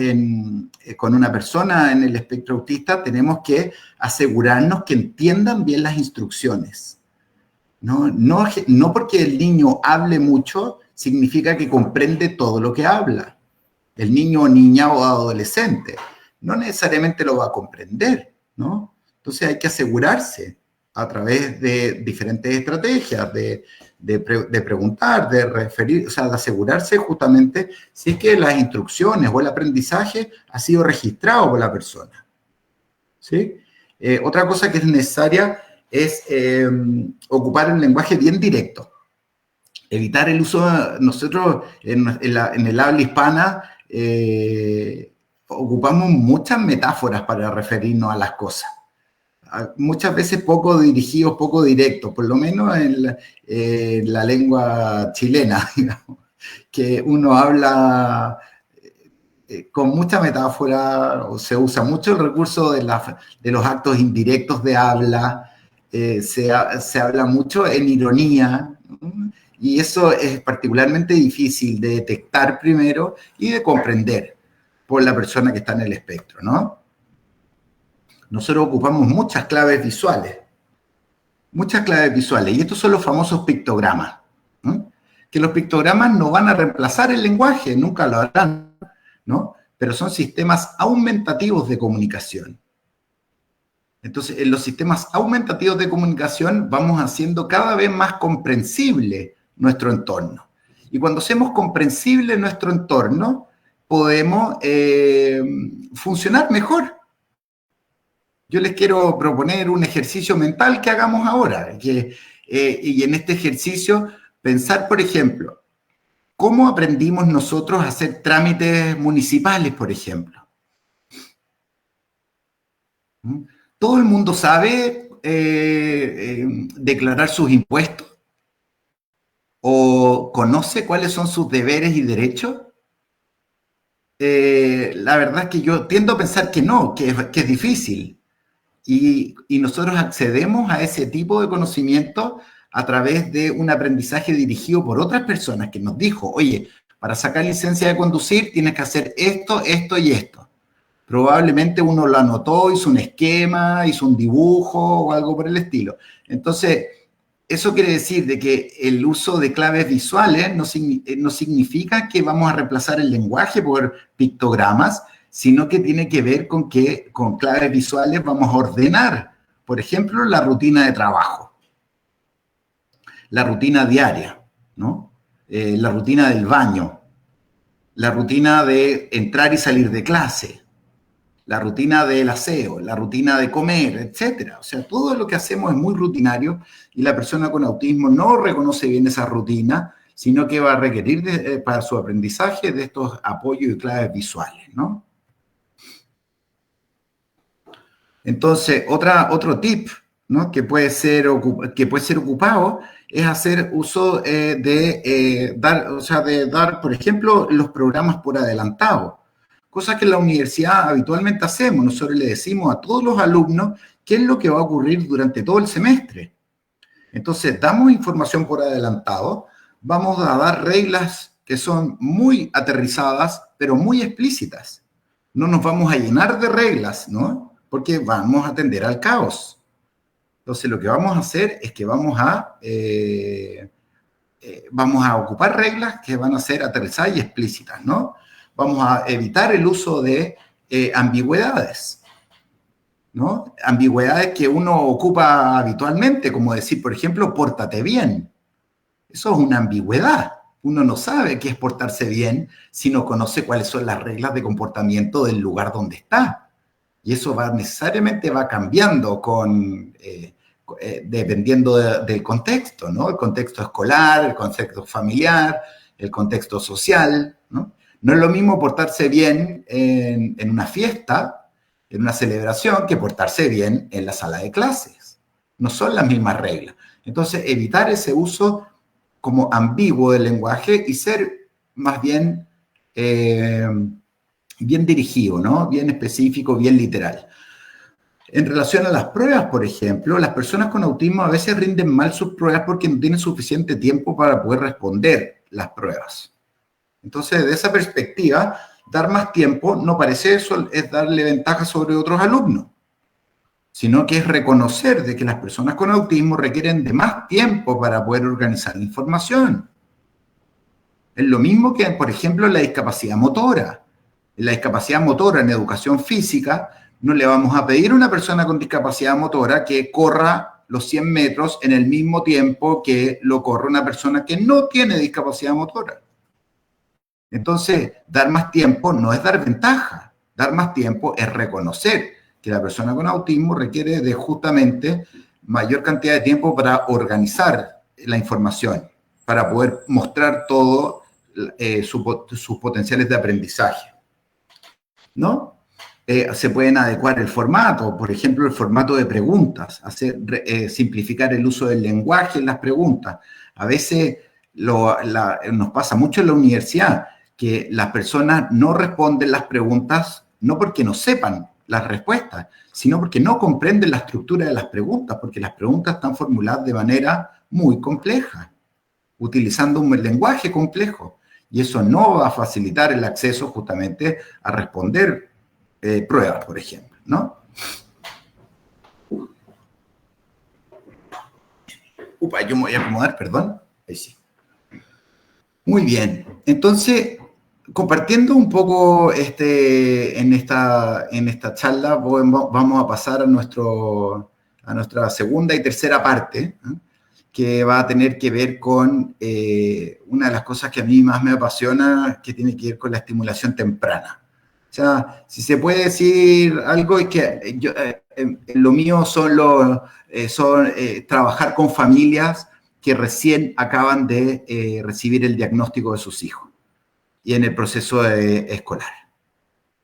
con una persona en el espectro autista, tenemos que asegurarnos que entiendan bien las instrucciones. No porque el niño hable mucho, significa que comprende todo lo que habla. El niño o niña o adolescente no necesariamente lo va a comprender, ¿no? Entonces hay que asegurarse a través de diferentes estrategias, de preguntar, de referir, o sea, de asegurarse justamente si es que las instrucciones o el aprendizaje ha sido registrado por la persona. ¿Sí? Otra cosa que es necesaria es ocupar un lenguaje bien directo. Evitar el uso, nosotros en el habla hispana ocupamos muchas metáforas para referirnos a las cosas. Muchas veces poco dirigidos, poco directos, por lo menos en la lengua chilena, digamos, que uno habla con mucha metáfora, o se usa mucho el recurso de los actos indirectos de habla, se habla mucho en ironía, ¿no? Y eso es particularmente difícil de detectar primero y de comprender por la persona que está en el espectro, ¿no? Nosotros ocupamos muchas claves visuales, y estos son los famosos pictogramas, ¿no? Que los pictogramas no van a reemplazar el lenguaje, nunca lo harán, ¿no? Pero son sistemas aumentativos de comunicación. Entonces, en los sistemas aumentativos de comunicación vamos haciendo cada vez más comprensible nuestro entorno. Y cuando hacemos comprensible nuestro entorno, podemos funcionar mejor. Yo les quiero proponer un ejercicio mental que hagamos ahora. Y en este ejercicio, pensar, por ejemplo, ¿cómo aprendimos nosotros a hacer trámites municipales, por ejemplo? ¿Todo el mundo sabe declarar sus impuestos? ¿O conoce cuáles son sus deberes y derechos? La verdad es que yo tiendo a pensar que no, que es difícil. Y nosotros accedemos a ese tipo de conocimiento a través de un aprendizaje dirigido por otras personas que nos dijo, oye, para sacar licencia de conducir tienes que hacer esto, esto y esto. Probablemente uno lo anotó, hizo un esquema, hizo un dibujo o algo por el estilo. Entonces, eso quiere decir de que el uso de claves visuales no significa que vamos a reemplazar el lenguaje por pictogramas, sino que tiene que ver con que con claves visuales vamos a ordenar, por ejemplo, la rutina de trabajo, la rutina diaria, ¿no? La rutina del baño, la rutina de entrar y salir de clase, la rutina del aseo, la rutina de comer, etcétera. O sea, todo lo que hacemos es muy rutinario y la persona con autismo no reconoce bien esa rutina, sino que va a requerir para su aprendizaje de estos apoyos y claves visuales, ¿no? Entonces, otro tip, ¿no? que puede ser ocupado es hacer uso de dar, por ejemplo, los programas por adelantado. Cosas que en la universidad habitualmente hacemos. Nosotros le decimos a todos los alumnos qué es lo que va a ocurrir durante todo el semestre. Entonces, damos información por adelantado, vamos a dar reglas que son muy aterrizadas, pero muy explícitas. No nos vamos a llenar de reglas, ¿no? Porque vamos a tender al caos. Entonces, lo que vamos a hacer es que vamos a ocupar reglas que van a ser aterrizadas y explícitas, ¿no? Vamos a evitar el uso de ambigüedades, ¿no? Ambigüedades que uno ocupa habitualmente, como decir, por ejemplo, pórtate bien. Eso es una ambigüedad. Uno no sabe qué es portarse bien si no conoce cuáles son las reglas de comportamiento del lugar donde está. Y eso necesariamente va cambiando dependiendo del contexto, ¿no? El contexto escolar, el contexto familiar, el contexto social, ¿no? No es lo mismo portarse bien en una fiesta, en una celebración, que portarse bien en la sala de clases. No son las mismas reglas. Entonces, evitar ese uso como ambiguo del lenguaje y ser más bien bien dirigido, ¿no? Bien específico, bien literal. En relación a las pruebas, por ejemplo, las personas con autismo a veces rinden mal sus pruebas porque no tienen suficiente tiempo para poder responder las pruebas. Entonces, desde esa perspectiva, dar más tiempo no parece eso es darle ventaja sobre otros alumnos, sino que es reconocer de que las personas con autismo requieren de más tiempo para poder organizar la información. Es lo mismo que, por ejemplo, la discapacidad motora. En la discapacidad motora en educación física, no le vamos a pedir a una persona con discapacidad motora que corra los 100 metros en el mismo tiempo que lo corre una persona que no tiene discapacidad motora. Entonces, dar más tiempo no es dar ventaja. Dar más tiempo es reconocer que la persona con autismo requiere de justamente mayor cantidad de tiempo para organizar la información, para poder mostrar todo sus potenciales de aprendizaje, ¿no? Se pueden adecuar el formato, por ejemplo, el formato de preguntas, simplificar el uso del lenguaje en las preguntas. A veces nos pasa mucho en la universidad que las personas no responden las preguntas no porque no sepan las respuestas, sino porque no comprenden la estructura de las preguntas, porque las preguntas están formuladas de manera muy compleja, utilizando un lenguaje complejo, y eso no va a facilitar el acceso justamente a responder pruebas, por ejemplo, ¿no? Yo me voy a acomodar, perdón. Ahí sí. Muy bien. Entonces, compartiendo un poco en esta charla, vamos a pasar a nuestra segunda y tercera parte, ¿eh? Que va a tener que ver con una de las cosas que a mí más me apasiona, que tiene que ver con la estimulación temprana. O sea, si se puede decir algo, es que lo mío son trabajar con familias que recién acaban de recibir el diagnóstico de sus hijos y en el proceso escolar,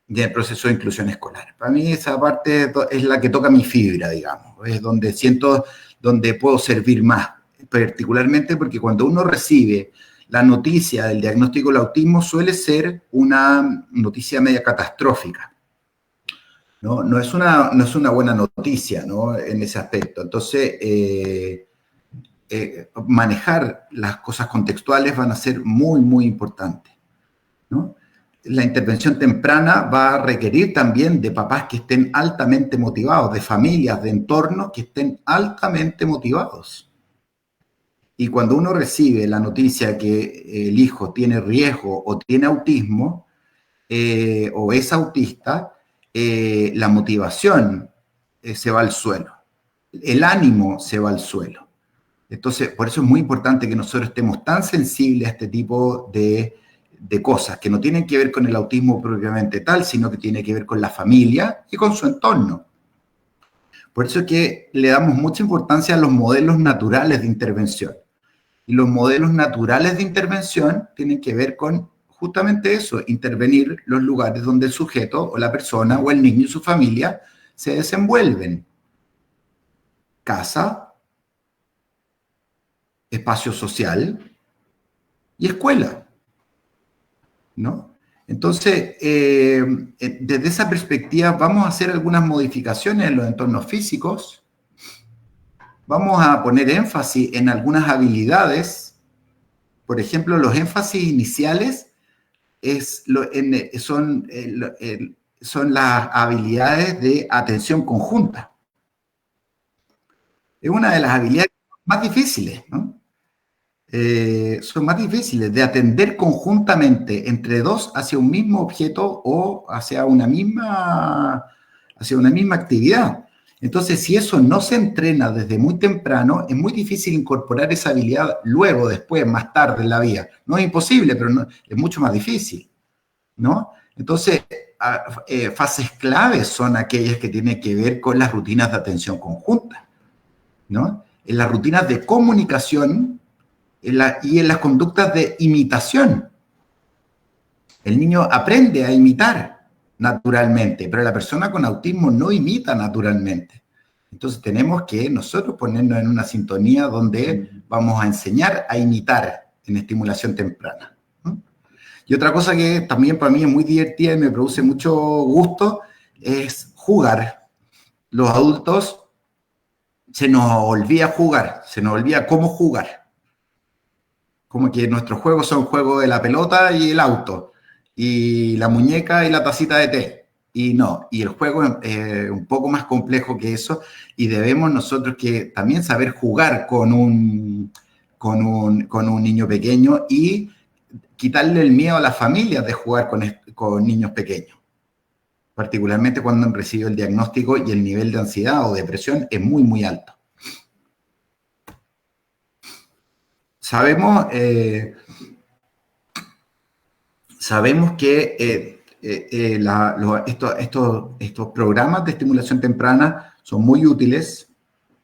y en el proceso de inclusión escolar. Para mí esa parte es la que toca mi fibra, digamos, es donde siento, donde puedo servir más, particularmente porque cuando uno recibe la noticia del diagnóstico del autismo suele ser una noticia media catastrófica, ¿no? No es una buena noticia, ¿no? En ese aspecto. Entonces, manejar las cosas contextuales van a ser muy, muy importantes, ¿no? La intervención temprana va a requerir también de papás que estén altamente motivados, de familias, de entornos que estén altamente motivados. Y cuando uno recibe la noticia que el hijo tiene riesgo o tiene autismo o es autista, la motivación se va al suelo, el ánimo se va al suelo. Entonces, por eso es muy importante que nosotros estemos tan sensibles a este tipo de cosas que no tienen que ver con el autismo propiamente tal, sino que tiene que ver con la familia y con su entorno. Por eso es que le damos mucha importancia a los modelos naturales de intervención. Y los modelos naturales de intervención tienen que ver con justamente eso, intervenir los lugares donde el sujeto o la persona o el niño y su familia se desenvuelven. Casa, espacio social y escuela, ¿no? Entonces, desde esa perspectiva vamos a hacer algunas modificaciones en los entornos físicos. Vamos a poner énfasis en algunas habilidades. Por ejemplo, los énfasis iniciales son las habilidades de atención conjunta. Es una de las habilidades más difíciles, ¿no? Son más difíciles de atender conjuntamente entre dos hacia un mismo objeto o hacia una misma actividad. Entonces, si eso no se entrena desde muy temprano, es muy difícil incorporar esa habilidad luego, después, más tarde en la vida. No es imposible, pero es mucho más difícil, ¿no? Entonces, fases claves son aquellas que tienen que ver con las rutinas de atención conjunta, ¿no? En las rutinas de comunicación y en las conductas de imitación. El niño aprende a imitar naturalmente, pero la persona con autismo no imita naturalmente. Entonces tenemos que nosotros ponernos en una sintonía donde vamos a enseñar a imitar en estimulación temprana. Y otra cosa que también para mí es muy divertida y me produce mucho gusto es jugar. Los adultos se nos olvida jugar, se nos olvida cómo jugar. Como que nuestros juegos son juegos de la pelota y el auto, y la muñeca y la tacita de té. Y no, y el juego es un poco más complejo que eso, y debemos nosotros que también saber jugar con un niño pequeño y quitarle el miedo a las familias de jugar con niños pequeños, particularmente cuando han recibido el diagnóstico y el nivel de ansiedad o depresión es muy, muy alto. Sabemos que estos programas de estimulación temprana son muy útiles,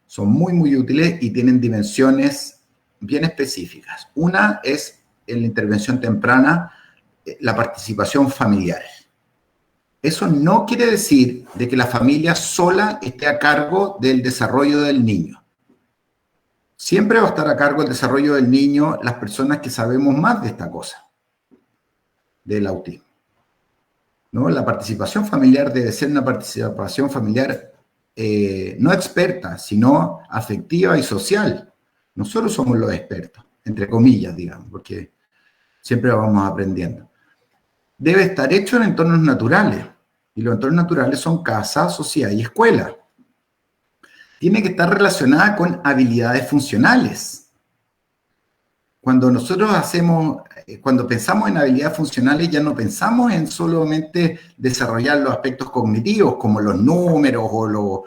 son muy útiles y tienen dimensiones bien específicas. Una es en la intervención temprana, la participación familiar. Eso no quiere decir de que la familia sola esté a cargo del desarrollo del niño. Siempre va a estar a cargo del desarrollo del niño las personas que sabemos más de esta cosa, del autismo, ¿no? La participación familiar debe ser una participación familiar no experta, sino afectiva y social. Nosotros somos los expertos, entre comillas, digamos, porque siempre vamos aprendiendo. Debe estar hecho en entornos naturales, y los entornos naturales son casa, sociedad y escuela. Tiene que estar relacionada con habilidades funcionales. Cuando nosotros cuando pensamos en habilidades funcionales, ya no pensamos en solamente desarrollar los aspectos cognitivos, como los números, o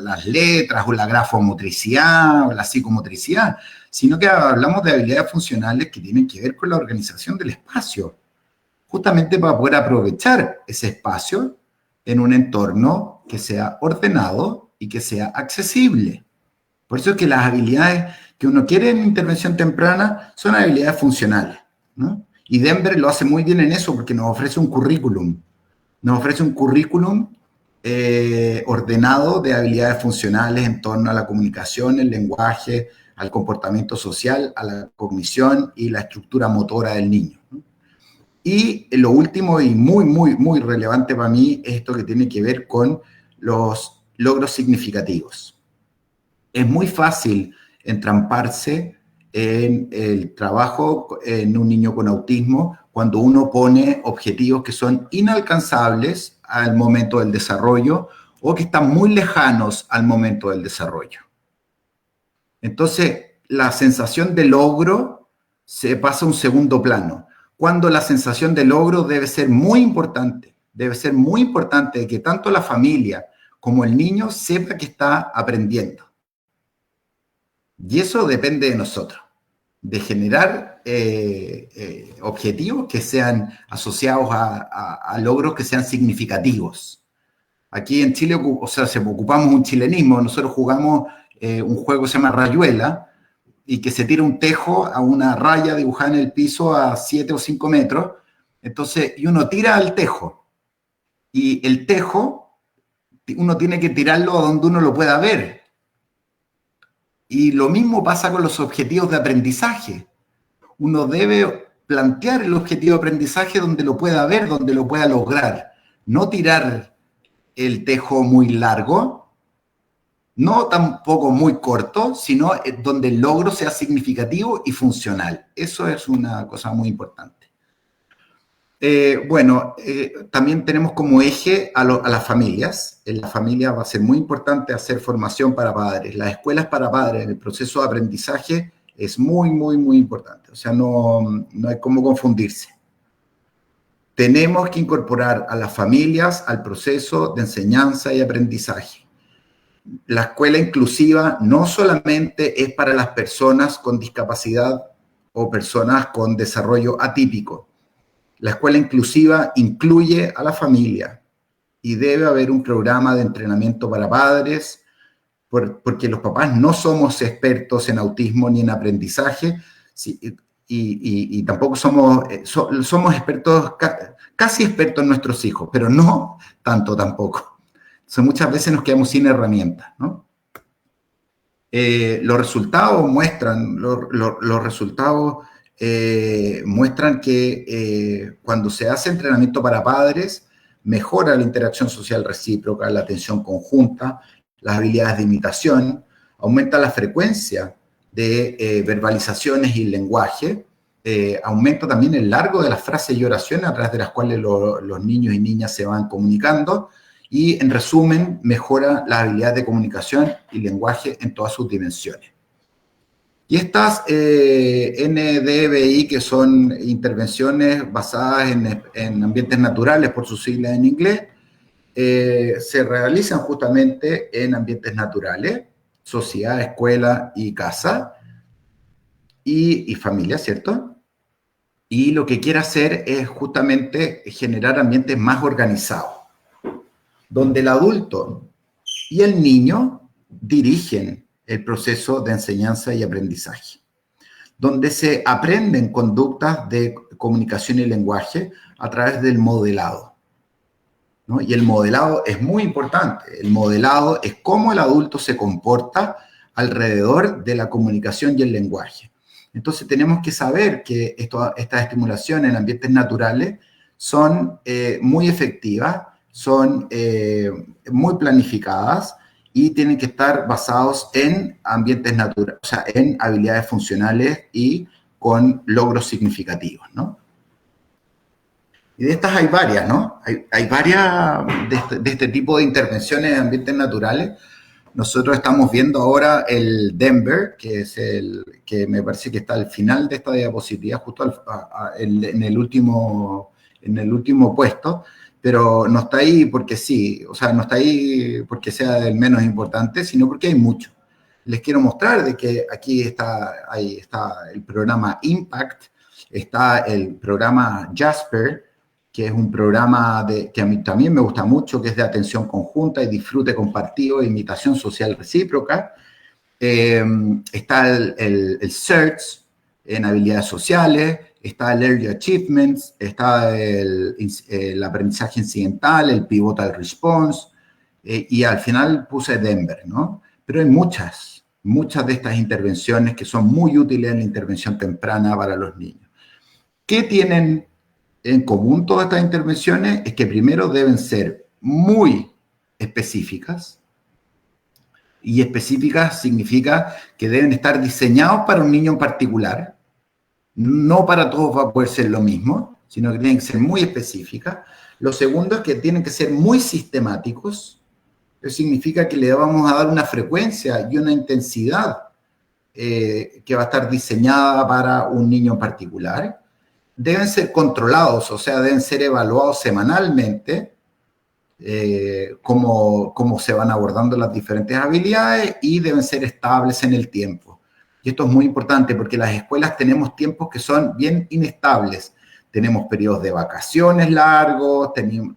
las letras, o la grafomotricidad, o la psicomotricidad, sino que hablamos de habilidades funcionales que tienen que ver con la organización del espacio, justamente para poder aprovechar ese espacio en un entorno que sea ordenado y que sea accesible. Por eso es que las habilidades que uno quiere en intervención temprana son habilidades funcionales, ¿no? Y Denver lo hace muy bien en eso porque nos ofrece un currículum. Nos ofrece un currículum ordenado de habilidades funcionales en torno a la comunicación, el lenguaje, al comportamiento social, a la cognición y la estructura motora del niño, ¿no? Y lo último y muy relevante para mí es esto que tiene que ver con los logros significativos. Es muy fácil entramparse en el trabajo en un niño con autismo cuando uno pone objetivos que son inalcanzables al momento del desarrollo o que están muy lejanos al momento del desarrollo. Entonces, la sensación de logro se pasa a un segundo plano, cuando la sensación de logro debe ser muy importante que tanto la familia como el niño sepa que está aprendiendo. Y eso depende de nosotros, de generar objetivos que sean asociados a logros que sean significativos. Aquí en Chile, o sea, ocupamos un chilenismo, nosotros jugamos un juego que se llama Rayuela, y que se tira un tejo a una raya dibujada en el piso a 7 o 5 metros, entonces, y uno tira al tejo, y el tejo, uno tiene que tirarlo a donde uno lo pueda ver. Y lo mismo pasa con los objetivos de aprendizaje. Uno debe plantear el objetivo de aprendizaje donde lo pueda ver, donde lo pueda lograr. No tirar el tejo muy largo, no tampoco muy corto, sino donde el logro sea significativo y funcional. Eso es una cosa muy importante. También tenemos como eje a las familias. En la familia va a ser muy importante hacer formación para padres. Las escuelas para padres en el proceso de aprendizaje es muy importante. O sea, no hay cómo confundirse. Tenemos que incorporar a las familias al proceso de enseñanza y aprendizaje. La escuela inclusiva no solamente es para las personas con discapacidad o personas con desarrollo atípico. La escuela inclusiva incluye a la familia y debe haber un programa de entrenamiento para padres, porque los papás no somos expertos en autismo ni en aprendizaje, y tampoco somos expertos, casi expertos en nuestros hijos, pero no tanto tampoco. Entonces, muchas veces nos quedamos sin herramientas, ¿no? Los resultados muestran que cuando se hace entrenamiento para padres, mejora la interacción social recíproca, la atención conjunta, las habilidades de imitación, aumenta la frecuencia de verbalizaciones y lenguaje, aumenta también el largo de las frases y oraciones a través de las cuales los niños y niñas se van comunicando, y en resumen, mejora las habilidades de comunicación y lenguaje en todas sus dimensiones. Y estas NDBI, que son intervenciones basadas en ambientes naturales, por sus siglas en inglés, se realizan justamente en ambientes naturales, sociedad, escuela y casa, y familia, ¿cierto? Y lo que quiere hacer es justamente generar ambientes más organizados, donde el adulto y el niño dirigen el proceso de enseñanza y aprendizaje, donde se aprenden conductas de comunicación y lenguaje a través del modelado, ¿no? Y el modelado es muy importante. El modelado es cómo el adulto se comporta alrededor de la comunicación y el lenguaje. Entonces tenemos que saber que estas estimulaciones en ambientes naturales son muy efectivas, son muy planificadas y tienen que estar basados en ambientes naturales, o sea, en habilidades funcionales y con logros significativos, ¿no? Y de estas hay varias, ¿no? Hay varias de este tipo de intervenciones en ambientes naturales. Nosotros estamos viendo ahora el Denver, que es el que me parece que está al final de esta diapositiva, justo en el último puesto, pero no está ahí porque sí, o sea, no está ahí porque sea el menos importante, sino porque hay mucho. Les quiero mostrar de que ahí está el programa Impact, está el programa Jasper, que es un programa que a mí también me gusta mucho, que es de atención conjunta y disfrute compartido e imitación social recíproca. Está el SEARCH en habilidades sociales, está el Early Achievements, está el aprendizaje incidental, el Pivotal Response, y al final puse Denver, ¿no? Pero hay muchas de estas intervenciones que son muy útiles en la intervención temprana para los niños. ¿Qué tienen en común todas estas intervenciones? Es que primero deben ser muy específicas, y específicas significa que deben estar diseñados para un niño en particular. No para todos va a poder ser lo mismo, sino que tienen que ser muy específicas. Lo segundo es que tienen que ser muy sistemáticos. Eso significa que le vamos a dar una frecuencia y una intensidad que va a estar diseñada para un niño en particular. Deben ser controlados, o sea, deben ser evaluados semanalmente, cómo se van abordando las diferentes habilidades, y deben ser estables en el tiempo. Y esto es muy importante porque en las escuelas tenemos tiempos que son bien inestables. Tenemos periodos de vacaciones largos,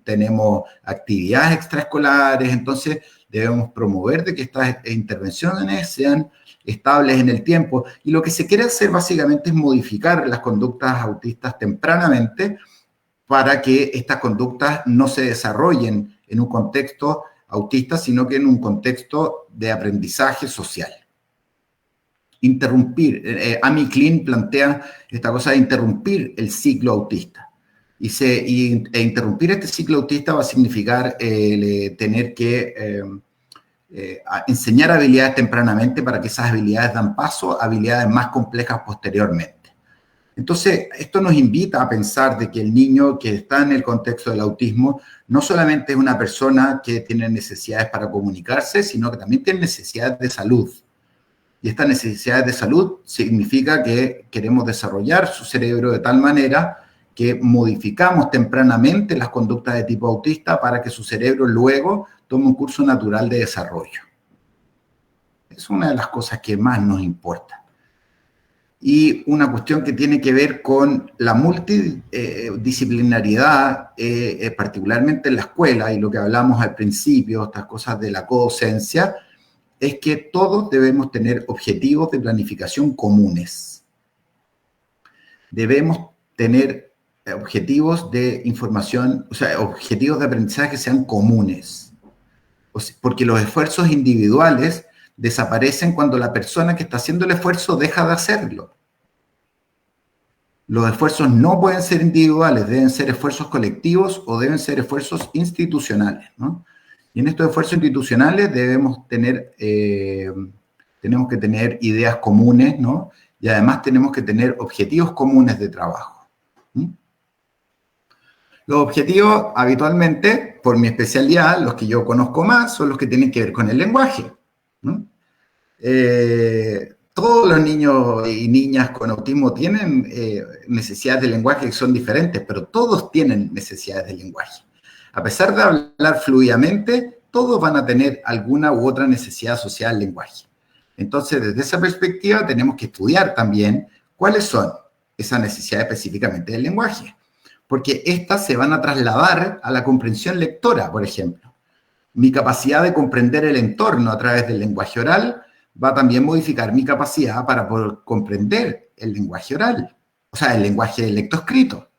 tenemos actividades extraescolares, entonces debemos promover de que estas intervenciones sean estables en el tiempo. Y lo que se quiere hacer básicamente es modificar las conductas autistas tempranamente para que estas conductas no se desarrollen en un contexto autista, sino que en un contexto de aprendizaje social. Interrumpir, Amy Klein plantea esta cosa de interrumpir el ciclo autista. E interrumpir este ciclo autista va a significar tener que enseñar habilidades tempranamente para que esas habilidades dan paso a habilidades más complejas posteriormente. Entonces, esto nos invita a pensar de que el niño que está en el contexto del autismo no solamente es una persona que tiene necesidades para comunicarse, sino que también tiene necesidades de salud. Y estas necesidades de salud significa que queremos desarrollar su cerebro de tal manera que modificamos tempranamente las conductas de tipo autista para que su cerebro luego tome un curso natural de desarrollo. Es una de las cosas que más nos importa. Y una cuestión que tiene que ver con la multidisciplinariedad, particularmente en la escuela, y lo que hablamos al principio, estas cosas de la codocencia, es que todos debemos tener objetivos de planificación comunes. Debemos tener objetivos de información, o sea, objetivos de aprendizaje que sean comunes. Porque los esfuerzos individuales desaparecen cuando la persona que está haciendo el esfuerzo deja de hacerlo. Los esfuerzos no pueden ser individuales, deben ser esfuerzos colectivos o deben ser esfuerzos institucionales, ¿no? Y en estos esfuerzos institucionales tenemos que tener ideas comunes, ¿no? Y además tenemos que tener objetivos comunes de trabajo. Los objetivos, habitualmente, por mi especialidad, los que yo conozco más, son los que tienen que ver con el lenguaje, ¿no? Todos los niños y niñas con autismo tienen necesidades de lenguaje que son diferentes, pero todos tienen necesidades de lenguaje. A pesar de hablar fluidamente, todos van a tener alguna u otra necesidad asociada al lenguaje. Entonces, desde esa perspectiva, tenemos que estudiar también ¿Cuáles son esas necesidades específicamente del lenguaje? Porque estas se van a trasladar a la comprensión lectora, por ejemplo. Mi capacidad de comprender el entorno a través del lenguaje oral va a también modificar mi capacidad para poder comprender el lenguaje oral, o sea, el lenguaje lectoescrito.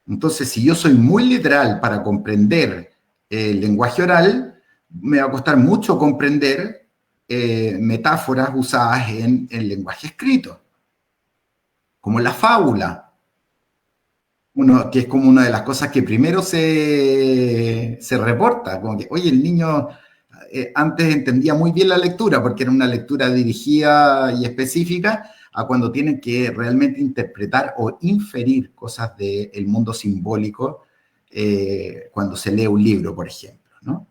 Entonces, si yo soy muy literal para comprender el lenguaje oral, me va a costar mucho comprender metáforas usadas en el lenguaje escrito, como la fábula. Que es como una de las cosas que primero se reporta, como que, oye, el niño antes entendía muy bien la lectura, porque era una lectura dirigida y específica, a cuando tienen que realmente interpretar o inferir cosas del mundo simbólico cuando se lee un libro, por ejemplo, ¿no?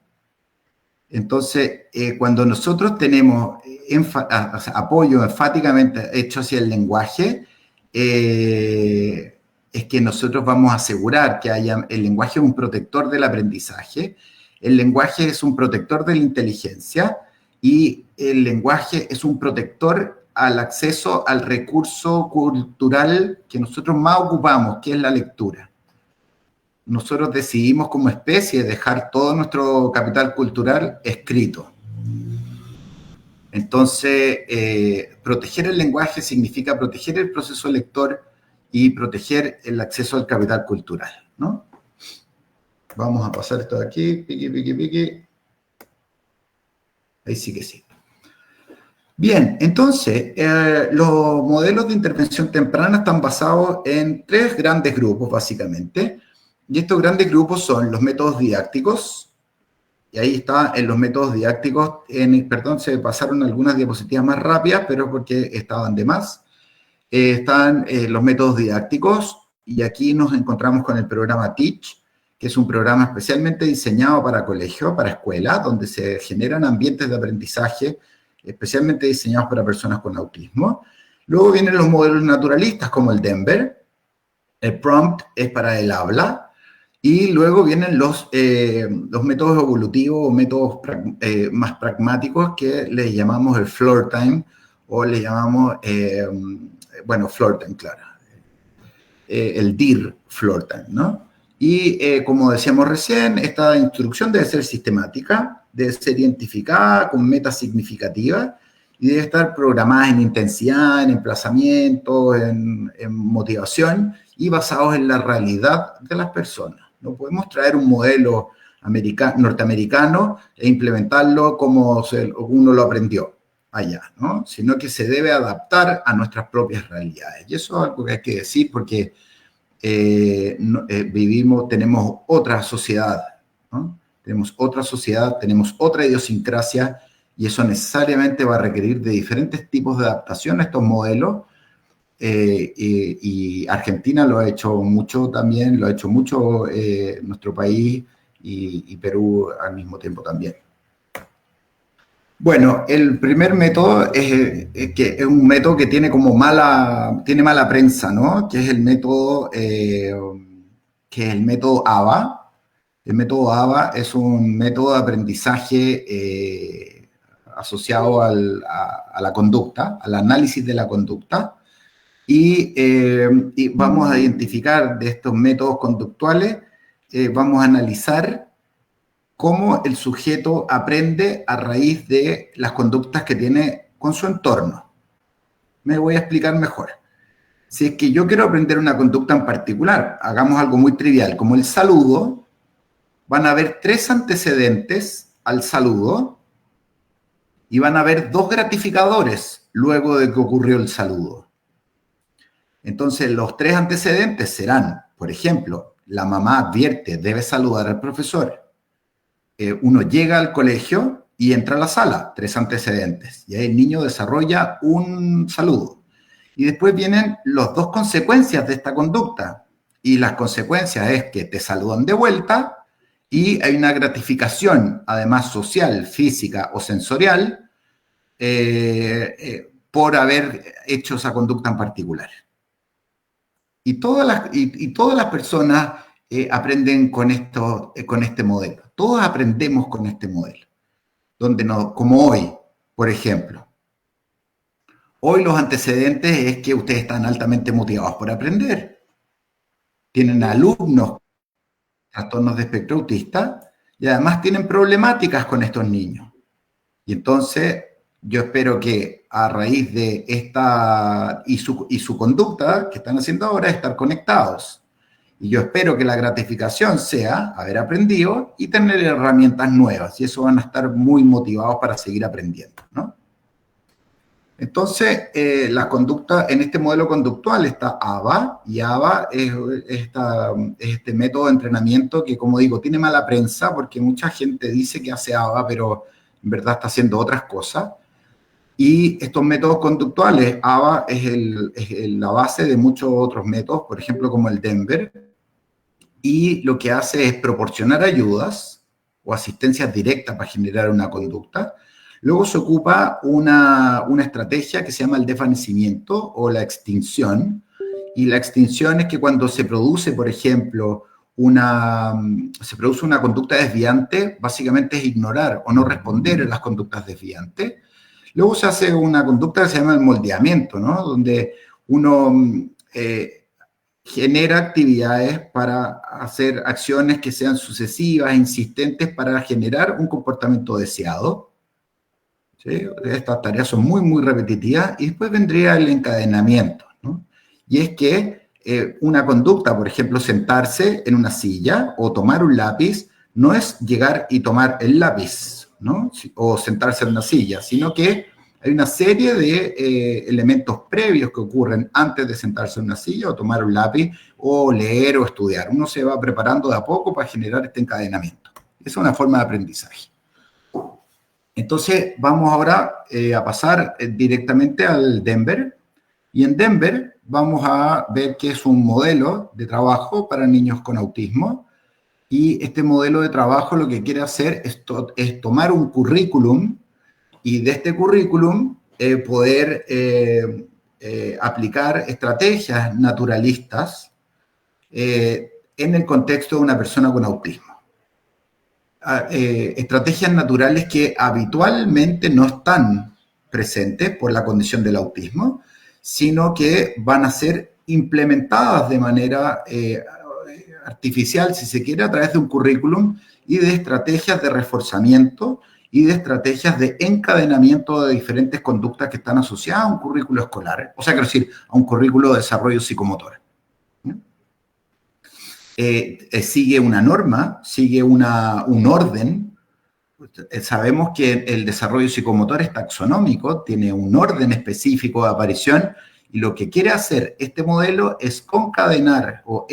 Entonces, cuando nosotros tenemos apoyo enfáticamente hecho hacia el lenguaje, es que nosotros vamos a asegurar que el lenguaje es un protector del aprendizaje, el lenguaje es un protector de la inteligencia y el lenguaje es un protector al acceso al recurso cultural que nosotros más ocupamos, que es la lectura. Nosotros decidimos como especie dejar todo nuestro capital cultural escrito. Entonces, proteger el lenguaje significa proteger el proceso lector y proteger el acceso al capital cultural, ¿no? Vamos a pasar esto de aquí, piqui, piqui, piqui. Ahí sí que sí. Bien, entonces, los modelos de intervención temprana están basados en 3 grandes grupos, básicamente. Y estos grandes grupos son los métodos didácticos, y ahí está en los métodos didácticos, perdón, se pasaron algunas diapositivas más rápidas, pero porque estaban de más. Están los métodos didácticos, y aquí nos encontramos con el programa Teach, que es un programa especialmente diseñado para colegio, para escuela, donde se generan ambientes de aprendizaje especialmente diseñados para personas con autismo. Luego vienen los modelos naturalistas, como el Denver. El prompt es para el habla. Y luego vienen los métodos evolutivos o métodos más pragmáticos que les llamamos el floor time, o le llamamos, floor time, claro. El DIR floor time, ¿no? Y como decíamos recién, esta instrucción debe ser sistemática, debe ser identificada con metas significativas y debe estar programada en intensidad, en emplazamiento, en motivación y basados en la realidad de las personas. No podemos traer un modelo norteamericano e implementarlo como uno lo aprendió allá, ¿no? Sino que se debe adaptar a nuestras propias realidades. Y eso es algo que hay que decir porque tenemos otra sociedad, ¿no? Tenemos otra sociedad, tenemos otra idiosincrasia y eso necesariamente va a requerir de diferentes tipos de adaptación a estos modelos. Y Argentina lo ha hecho mucho también, lo ha hecho mucho nuestro país y Perú al mismo tiempo también. Bueno, el primer método es un método que tiene como mala prensa, ¿no? Que es el método ABA. El método ABA es un método de aprendizaje asociado a la conducta, al análisis de la conducta. Y vamos a identificar de estos métodos conductuales, vamos a analizar cómo el sujeto aprende a raíz de las conductas que tiene con su entorno. Me voy a explicar mejor. Si es que yo quiero aprender una conducta en particular, hagamos algo muy trivial, como el saludo, van a haber 3 antecedentes al saludo y van a haber 2 gratificadores luego de que ocurrió el saludo. Entonces, los 3 antecedentes serán, por ejemplo, la mamá advierte, debe saludar al profesor. Uno llega al colegio y entra a la sala, 3 antecedentes. Y ahí el niño desarrolla un saludo. Y después vienen las 2 consecuencias de esta conducta. Y las consecuencias es que te saludan de vuelta y hay una gratificación, además social, física o sensorial, por haber hecho esa conducta en particular. Y todas las personas aprenden con este modelo. Todos aprendemos con este modelo. Como hoy, por ejemplo. Hoy los antecedentes es que ustedes están altamente motivados por aprender. Tienen alumnos con trastornos de espectro autista y además tienen problemáticas con estos niños. Y entonces yo espero que a raíz de esta y su conducta que están haciendo ahora es estar conectados. Y yo espero que la gratificación sea haber aprendido y tener herramientas nuevas. Y eso van a estar muy motivados para seguir aprendiendo, ¿no? Entonces, la conducta, en este modelo conductual está ABA, y ABA es este método de entrenamiento que, como digo, tiene mala prensa porque mucha gente dice que hace ABA, pero en verdad está haciendo otras cosas. Y estos métodos conductuales, ABA es la base de muchos otros métodos, por ejemplo, como el Denver, y lo que hace es proporcionar ayudas o asistencias directas para generar una conducta. Luego se ocupa una estrategia que se llama el desvanecimiento o la extinción, y la extinción es que cuando se produce, por ejemplo, una conducta desviante, básicamente es ignorar o no responder a las conductas desviantes. Luego se hace una conducta que se llama el moldeamiento, ¿no? Donde uno genera actividades para hacer acciones que sean sucesivas, insistentes, para generar un comportamiento deseado. ¿Sí? Estas tareas son muy, muy repetitivas. Y después vendría el encadenamiento, ¿no? Y es que una conducta, por ejemplo, sentarse en una silla o tomar un lápiz, no es llegar y tomar el lápiz, ¿no? O sentarse en una silla, sino que hay una serie de elementos previos que ocurren antes de sentarse en una silla o tomar un lápiz o leer o estudiar. Uno se va preparando de a poco para generar este encadenamiento. Esa es una forma de aprendizaje. Entonces, vamos ahora a pasar directamente al Denver. Y en Denver vamos a ver que es un modelo de trabajo para niños con autismo. Y este modelo de trabajo lo que quiere hacer es tomar un currículum y de este currículum poder aplicar estrategias naturalistas en el contexto de una persona con autismo. Estrategias naturales que habitualmente no están presentes por la condición del autismo, sino que van a ser implementadas de manera artificial, si se quiere, a través de un currículum y de estrategias de reforzamiento y de estrategias de encadenamiento de diferentes conductas que están asociadas a un currículo escolar, o sea, quiero decir, a un currículo de desarrollo psicomotor. Sigue una norma, sigue un orden. Sabemos que el desarrollo psicomotor es taxonómico, tiene un orden específico de aparición, y lo que quiere hacer este modelo es concadenar o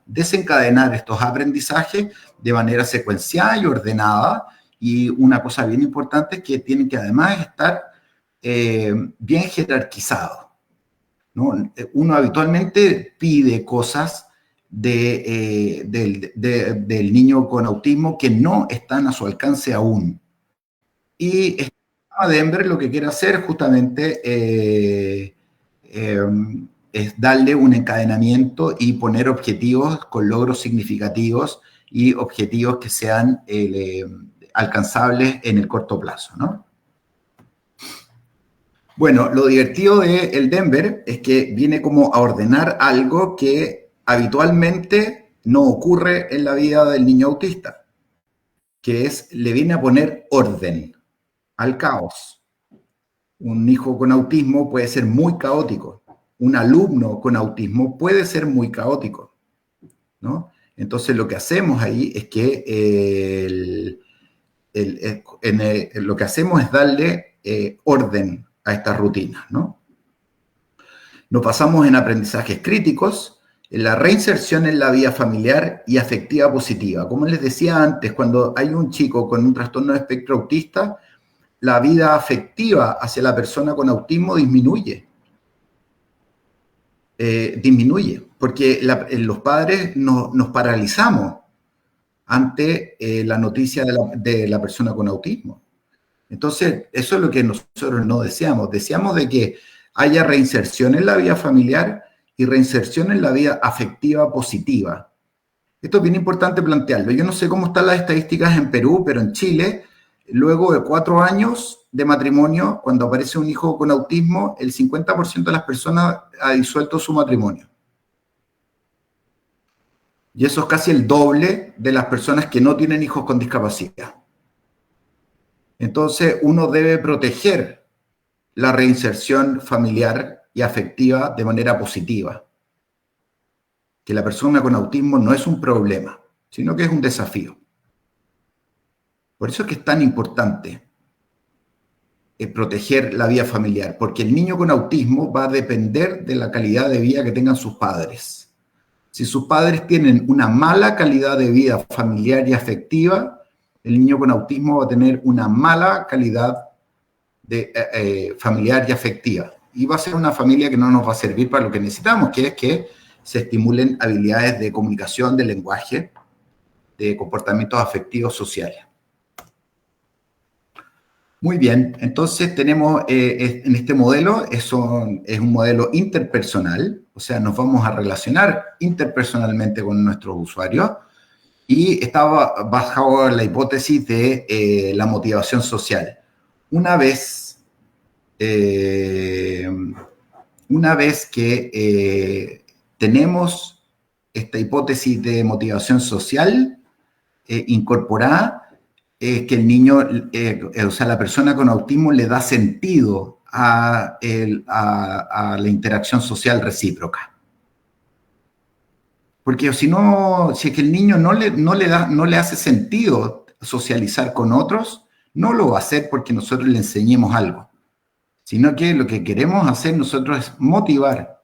desencadenar estos aprendizajes de manera secuencial y ordenada. Y una cosa bien importante es que tienen que además estar bien jerarquizados, ¿no? Uno habitualmente pide cosas del niño con autismo que no están a su alcance aún. Y este Denver lo que quiere hacer justamente es darle un encadenamiento y poner objetivos con logros significativos y objetivos que sean alcanzables en el corto plazo, ¿no? Bueno, lo divertido del Denver es que viene como a ordenar algo que habitualmente no ocurre en la vida del niño autista, que es, le viene a poner orden al caos. Un hijo con autismo puede ser muy caótico. Un alumno con autismo puede ser muy caótico, ¿no? Entonces lo que hacemos ahí es que lo que hacemos es darle orden a estas rutinas, ¿no? Nos basamos en aprendizajes críticos, en la reinserción en la vida familiar y afectiva positiva. Como les decía antes, cuando hay un chico con un trastorno de espectro autista, la vida afectiva hacia la persona con autismo disminuye. Porque los padres nos paralizamos ante la noticia de la persona con autismo. Entonces, eso es lo que nosotros no deseamos. Deseamos de que haya reinserción en la vida familiar y reinserción en la vida afectiva positiva. Esto es bien importante plantearlo. Yo no sé cómo están las estadísticas en Perú, pero en Chile luego de 4 años de matrimonio, cuando aparece un hijo con autismo, el 50% de las personas ha disuelto su matrimonio. Y eso es casi el doble de las personas que no tienen hijos con discapacidad. Entonces, uno debe proteger la reinserción familiar y afectiva de manera positiva. Que la persona con autismo no es un problema, sino que es un desafío. Por eso es que es tan importante proteger la vida familiar, porque el niño con autismo va a depender de la calidad de vida que tengan sus padres. Si sus padres tienen una mala calidad de vida familiar y afectiva, el niño con autismo va a tener una mala calidad de, familiar y afectiva. Y va a ser una familia que no nos va a servir para lo que necesitamos, que es que se estimulen habilidades de comunicación, de lenguaje, de comportamientos afectivos sociales. Muy bien, entonces tenemos en este modelo, es un modelo interpersonal, o sea, nos vamos a relacionar interpersonalmente con nuestros usuarios, y estaba bajo la hipótesis de la motivación social. Una vez que tenemos esta hipótesis de motivación social incorporada, que el niño, o sea, la persona con autismo le da sentido a la interacción social recíproca. Porque si no, si es que el niño no le hace sentido socializar con otros, no lo va a hacer porque nosotros le enseñemos algo, sino que lo que queremos hacer nosotros es motivar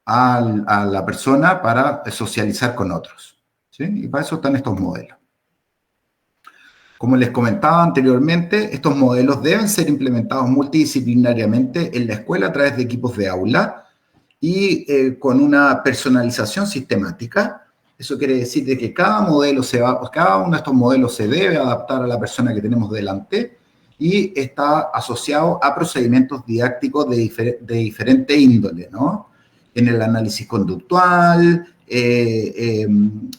a la persona para socializar con otros, ¿sí? Y para eso están estos modelos. Como les comentaba anteriormente, estos modelos deben ser implementados multidisciplinariamente en la escuela a través de equipos de aula y con una personalización sistemática. Eso quiere decir de que cada uno de estos modelos se debe adaptar a la persona que tenemos delante y está asociado a procedimientos didácticos de diferente índole, ¿no? En el análisis conductual, en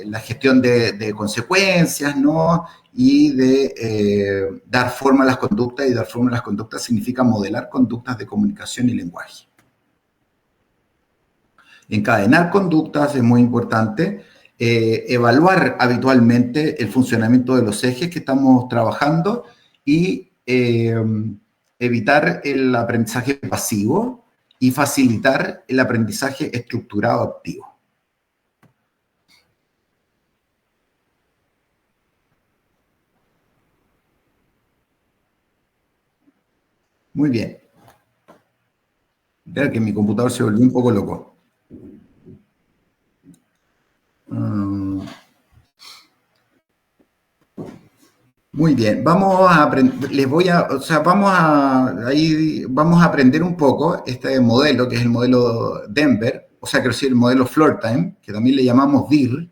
la gestión de consecuencias, ¿no? Y de dar forma a las conductas, y dar forma a las conductas significa modelar conductas de comunicación y lenguaje. Encadenar conductas es muy importante, evaluar habitualmente el funcionamiento de los ejes que estamos trabajando y evitar el aprendizaje pasivo y facilitar el aprendizaje estructurado activo. Muy bien. Espera que mi computador se volvió un poco loco. Muy bien, vamos a aprender, vamos a aprender un poco este modelo, que es el modelo Denver, o sea, quiero decir, el modelo Floortime, que también le llamamos DIR,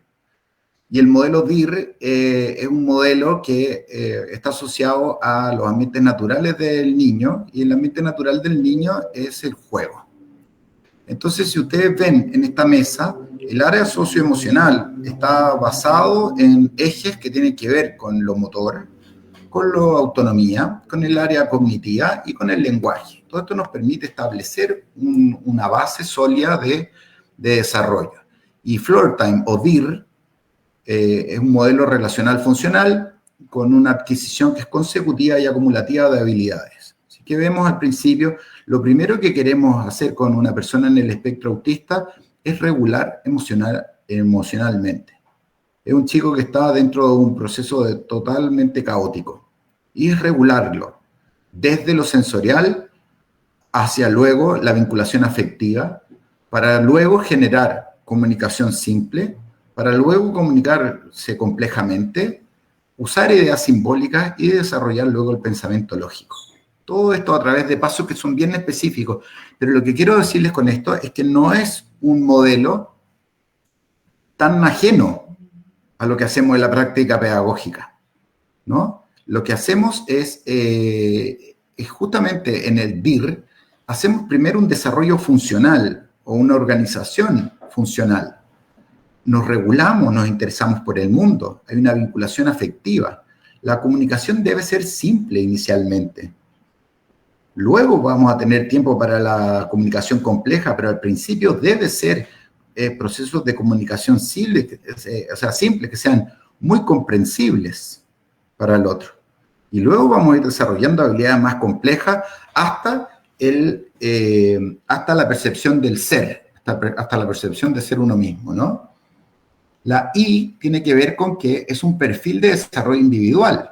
y el modelo DIR es un modelo que está asociado a los ambientes naturales del niño, y el ambiente natural del niño es el juego. Entonces, si ustedes ven en esta mesa, el área socioemocional está basado en ejes que tienen que ver con lo motor, con la autonomía, con el área cognitiva y con el lenguaje. Todo esto nos permite establecer una base sólida de desarrollo. Y Floortime o DIR es un modelo relacional funcional con una adquisición que es consecutiva y acumulativa de habilidades. Así que vemos al principio, lo primero que queremos hacer con una persona en el espectro autista es regular emocionalmente. Es un chico que está dentro de un proceso totalmente caótico. Y es regularlo desde lo sensorial hacia luego la vinculación afectiva, para luego generar comunicación simple, para luego comunicarse complejamente, usar ideas simbólicas y desarrollar luego el pensamiento lógico. Todo esto a través de pasos que son bien específicos. Pero lo que quiero decirles con esto es que no es un modelo tan ajeno a lo que hacemos en la práctica pedagógica, ¿no? Lo que hacemos es justamente en el DIR, hacemos primero un desarrollo funcional o una organización funcional. Nos regulamos, nos interesamos por el mundo, hay una vinculación afectiva. la comunicación debe ser simple inicialmente. Luego vamos a tener tiempo para la comunicación compleja, pero al principio debe ser procesos de comunicación simples, que sean muy comprensibles para el otro. Y luego vamos a ir desarrollando habilidades más complejas hasta la percepción del ser, hasta la percepción de ser uno mismo, ¿no? La I tiene que ver con que es un perfil de desarrollo individual.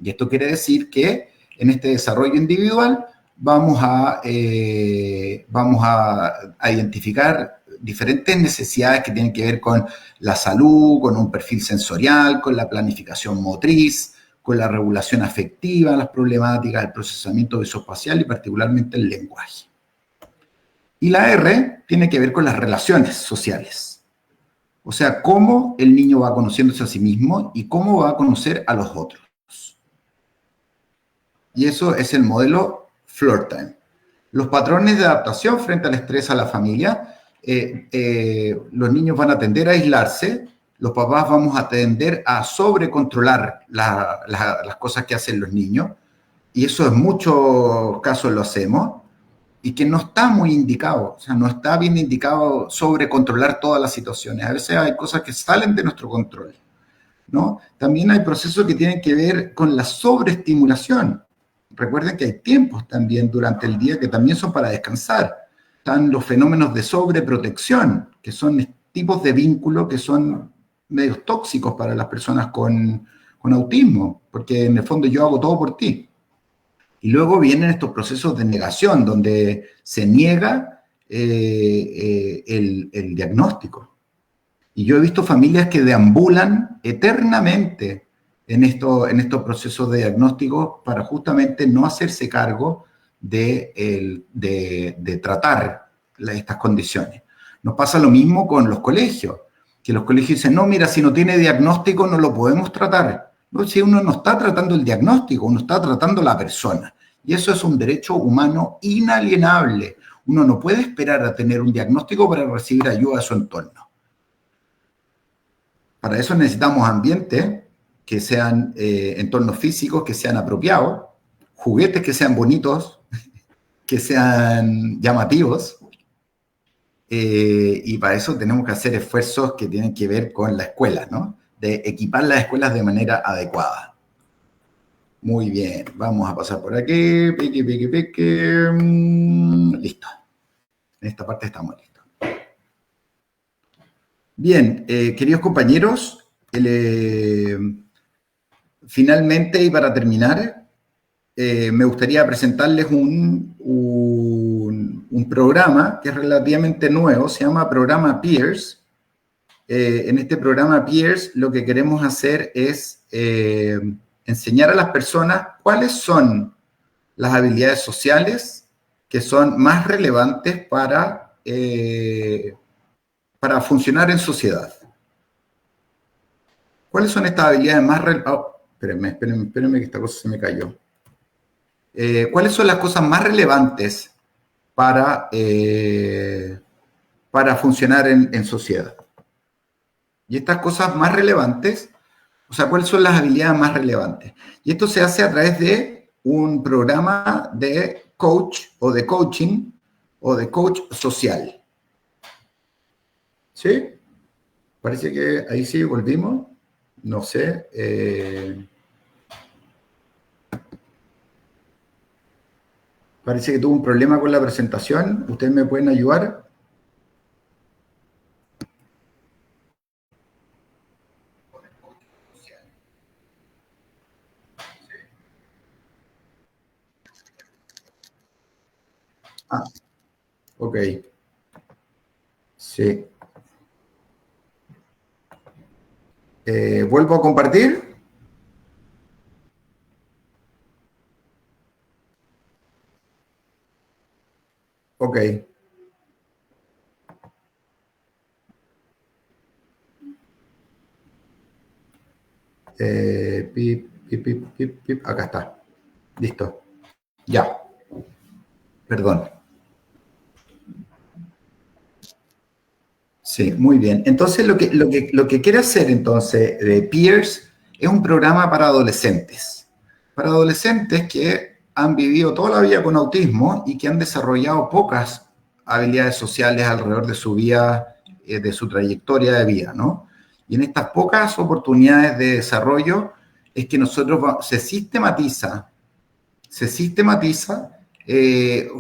Y esto quiere decir que en este desarrollo individual vamos a identificar diferentes necesidades que tienen que ver con la salud, con un perfil sensorial, con la planificación motriz, con la regulación afectiva, las problemáticas del procesamiento visoespacial y particularmente el lenguaje. Y la R tiene que ver con las relaciones sociales. O sea, cómo el niño va conociéndose a sí mismo y cómo va a conocer a los otros. Y eso es el modelo Fluortime. Los patrones de adaptación frente al estrés a la familia, los niños van a tender a aislarse, los papás vamos a tender a sobrecontrolar las cosas que hacen los niños, y eso en muchos casos lo hacemos, y que no está muy indicado, o sea, no está bien indicado sobrecontrolar todas las situaciones. A veces hay cosas que salen de nuestro control, ¿no? También hay procesos que tienen que ver con la sobreestimulación. Recuerden que hay tiempos también durante el día que también son para descansar. Están los fenómenos de sobreprotección, que son tipos de vínculos que son medios tóxicos para las personas con autismo, porque en el fondo yo hago todo por ti. Y luego vienen estos procesos de negación, donde se niega el diagnóstico. Y yo he visto familias que deambulan eternamente en estos procesos de diagnóstico para justamente no hacerse cargo de tratar estas condiciones. Nos pasa lo mismo con los colegios, que los colegios dicen, no, mira, si no tiene diagnóstico no lo podemos tratar. No, si uno no está tratando el diagnóstico, uno está tratando la persona. Y eso es un derecho humano inalienable. Uno no puede esperar a tener un diagnóstico para recibir ayuda de su entorno. Para eso necesitamos ambientes que sean entornos físicos, que sean apropiados, juguetes que sean bonitos, que sean llamativos, y para eso tenemos que hacer esfuerzos que tienen que ver con la escuela, ¿no? De equipar las escuelas de manera adecuada. Muy bien, vamos a pasar por aquí, pique. Listo. En esta parte estamos listos. Bien, queridos compañeros, finalmente y para terminar, me gustaría presentarles un programa que es relativamente nuevo, se llama Programa Peers. En este programa Peers lo que queremos hacer es enseñar a las personas cuáles son las habilidades sociales que son más relevantes para funcionar en sociedad. ¿Cuáles son estas habilidades más relevantes? Oh, espérenme que esta cosa se me cayó. ¿Cuáles son las cosas más relevantes para funcionar en sociedad? Y estas cosas más relevantes, o sea, ¿cuáles son las habilidades más relevantes? Y esto se hace a través de un programa de coach o de coaching o de coach social. ¿Sí? Parece que ahí sí volvimos. No sé. Parece que tuve un problema con la presentación. ¿Ustedes me pueden ayudar? Ah, ok. Sí. ¿Vuelvo a compartir? Ok. Acá está. Listo. Ya. Perdón. Sí, muy bien. Entonces, lo que quiere hacer, entonces, de Peers es un programa para adolescentes que han vivido toda la vida con autismo y que han desarrollado pocas habilidades sociales alrededor de su vida, de su trayectoria de vida, ¿no? Y en estas pocas oportunidades de desarrollo es que se sistematiza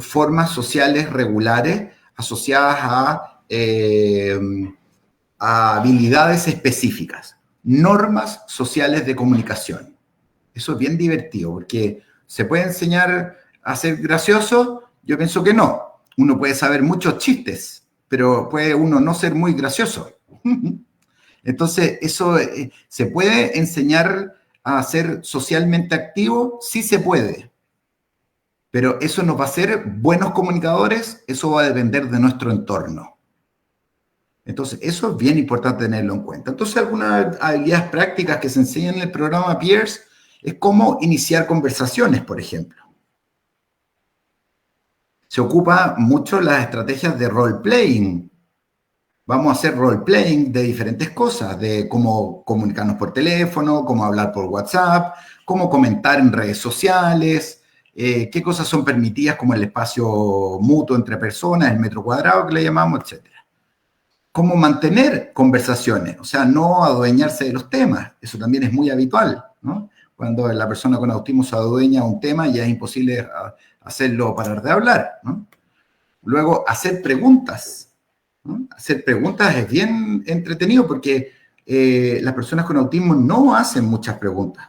formas sociales regulares asociadas a habilidades específicas, normas sociales de comunicación. Eso es bien divertido, porque ¿se puede enseñar a ser gracioso? Yo pienso que no. Uno puede saber muchos chistes, pero puede uno no ser muy gracioso. Entonces, eso ¿se puede enseñar a ser socialmente activo? Sí se puede. Pero eso nos va a hacer buenos comunicadores, eso va a depender de nuestro entorno. Entonces, eso es bien importante tenerlo en cuenta. Entonces, algunas habilidades prácticas que se enseñan en el programa Peers es cómo iniciar conversaciones, por ejemplo. Se ocupa mucho las estrategias de role-playing. Vamos a hacer role-playing de diferentes cosas, de cómo comunicarnos por teléfono, cómo hablar por WhatsApp, cómo comentar en redes sociales, qué cosas son permitidas como el espacio mutuo entre personas, el metro cuadrado que le llamamos, etc. Cómo mantener conversaciones, o sea, no adueñarse de los temas. Eso también es muy habitual, ¿no? Cuando la persona con autismo se adueña a un tema, ya es imposible hacerlo parar de hablar, ¿no? Luego, hacer preguntas, ¿no? Hacer preguntas es bien entretenido porque las personas con autismo no hacen muchas preguntas,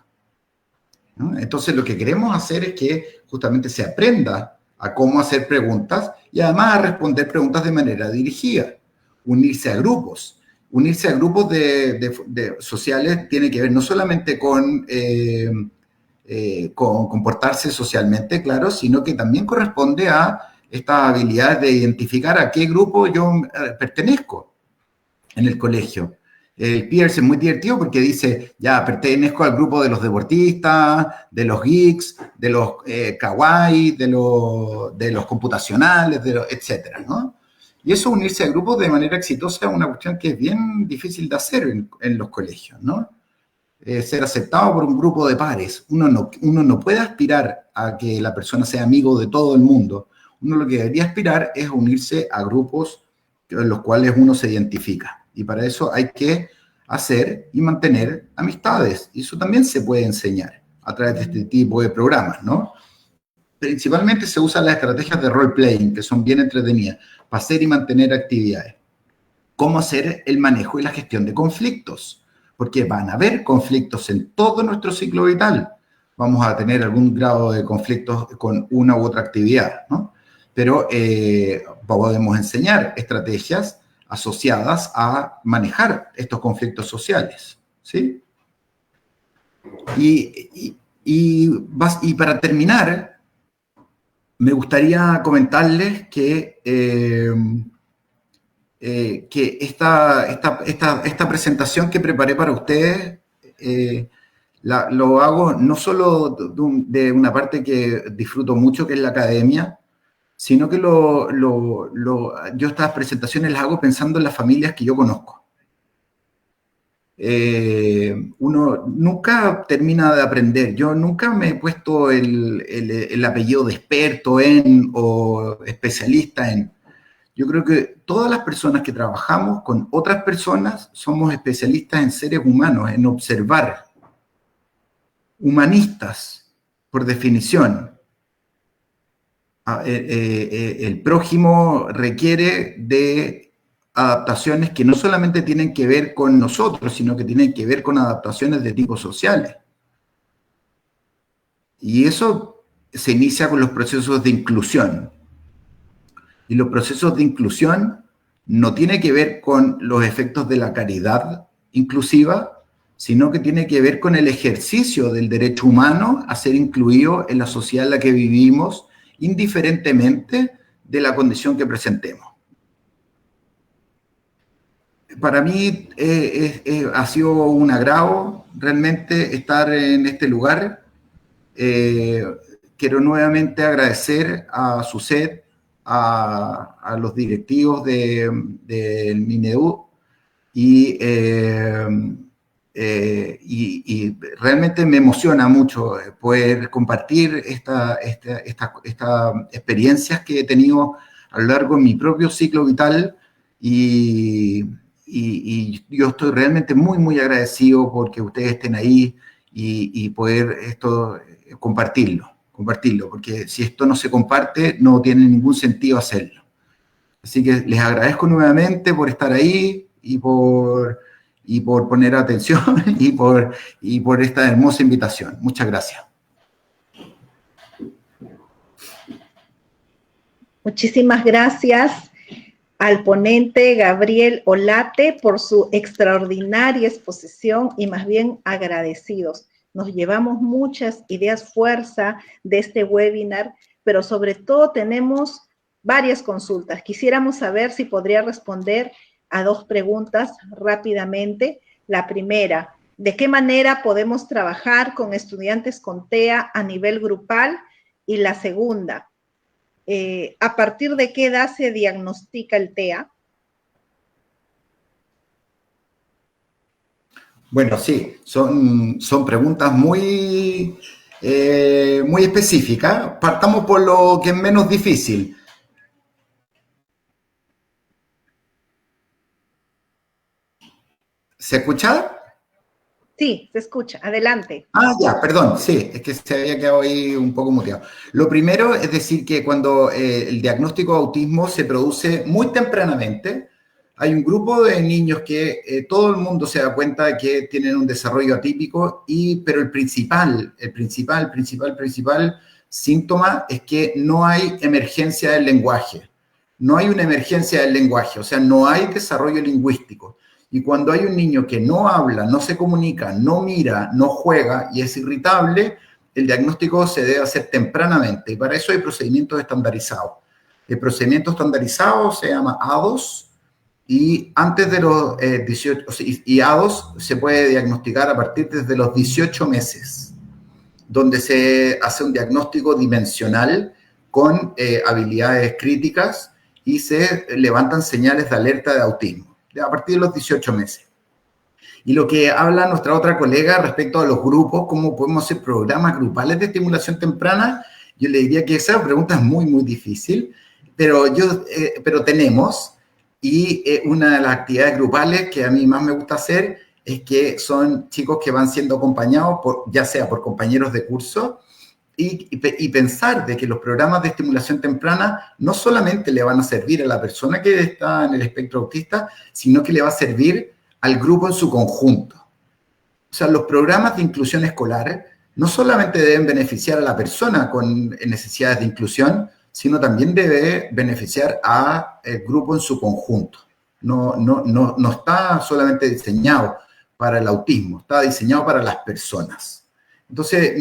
¿no? Entonces, lo que queremos hacer es que justamente se aprenda a cómo hacer preguntas y además a responder preguntas de manera dirigida. Unirse a grupos. Unirse a grupos de sociales tiene que ver no solamente con comportarse socialmente, claro, sino que también corresponde a esta habilidad de identificar a qué grupo yo pertenezco en el colegio. El Peers es muy divertido porque dice, ya, pertenezco al grupo de los deportistas, de los geeks, de los kawaii, de los computacionales, etcétera, ¿no? Y eso, unirse a grupos de manera exitosa, es una cuestión que es bien difícil de hacer en los colegios, ¿no? Ser aceptado por un grupo de pares. Uno no puede aspirar a que la persona sea amigo de todo el mundo. Uno lo que debería aspirar es unirse a grupos en los cuales uno se identifica. Y para eso hay que hacer y mantener amistades. Y eso también se puede enseñar a través de este tipo de programas, ¿no? Principalmente se usan las estrategias de role-playing, que son bien entretenidas, para hacer y mantener actividades. Cómo hacer el manejo y la gestión de conflictos, porque van a haber conflictos en todo nuestro ciclo vital. Vamos a tener algún grado de conflictos con una u otra actividad, ¿no? Pero podemos enseñar estrategias asociadas a manejar estos conflictos sociales, ¿sí? Y para terminar, me gustaría comentarles que esta presentación que preparé para ustedes lo hago no solo de una parte que disfruto mucho, que es la academia, sino que yo estas presentaciones las hago pensando en las familias que yo conozco. Uno nunca termina de aprender. Yo nunca me he puesto el apellido de experto en o especialista en. Yo creo que todas las personas que trabajamos con otras personas somos especialistas en seres humanos, en observar. Humanistas, por definición. El prójimo requiere de adaptaciones que no solamente tienen que ver con nosotros, sino que tienen que ver con adaptaciones de tipo sociales. Y eso se inicia con los procesos de inclusión. Y los procesos de inclusión no tienen que ver con los efectos de la caridad inclusiva, sino que tiene que ver con el ejercicio del derecho humano a ser incluido en la sociedad en la que vivimos, indiferentemente de la condición que presentemos. Para mí ha sido un agrado realmente estar en este lugar. Quiero nuevamente agradecer a SUSET, a los directivos del Minedu y y realmente me emociona mucho poder compartir estas experiencias que he tenido a lo largo de mi propio ciclo vital y yo estoy realmente muy, muy agradecido porque ustedes estén ahí y poder compartirlo, porque si esto no se comparte, no tiene ningún sentido hacerlo. Así que les agradezco nuevamente por estar ahí y por poner atención y por esta hermosa invitación. Muchas gracias. Muchísimas gracias al ponente Gabriel Olate por su extraordinaria exposición y más bien agradecidos. Nos llevamos muchas ideas fuerza de este webinar, pero sobre todo tenemos varias consultas. Quisiéramos saber si podría responder a 2 preguntas rápidamente. La primera, ¿de qué manera podemos trabajar con estudiantes con TEA a nivel grupal? Y la segunda, ¿a partir de qué edad se diagnostica el TEA? Bueno, sí, son preguntas muy específicas. Partamos por lo que es menos difícil. ¿Se escucha? Sí, se escucha. Adelante. Ah, ya, perdón, sí, es que se había quedado ahí un poco muteado. Lo primero es decir que cuando el diagnóstico de autismo se produce muy tempranamente, hay un grupo de niños que todo el mundo se da cuenta de que tienen un desarrollo atípico, pero el principal síntoma es que no hay emergencia del lenguaje. No hay una emergencia del lenguaje, o sea, no hay desarrollo lingüístico. Y cuando hay un niño que no habla, no se comunica, no mira, no juega y es irritable, el diagnóstico se debe hacer tempranamente. Y para eso hay procedimientos estandarizados. El procedimiento estandarizado se llama A2 y antes de los 18, y A2 se puede diagnosticar a partir desde los 18 meses, donde se hace un diagnóstico dimensional con habilidades críticas y se levantan señales de alerta de autismo a partir de los 18 meses. Y lo que habla nuestra otra colega respecto a los grupos, cómo podemos hacer programas grupales de estimulación temprana, yo le diría que esa pregunta es muy, muy difícil, pero tenemos, y una de las actividades grupales que a mí más me gusta hacer es que son chicos que van siendo acompañados, ya sea por compañeros de curso, y pensar de que los programas de estimulación temprana no solamente le van a servir a la persona que está en el espectro autista, sino que le va a servir al grupo en su conjunto. O sea, los programas de inclusión escolar no solamente deben beneficiar a la persona con necesidades de inclusión, sino también debe beneficiar al grupo en su conjunto. No está solamente diseñado para el autismo, está diseñado para las personas. Entonces,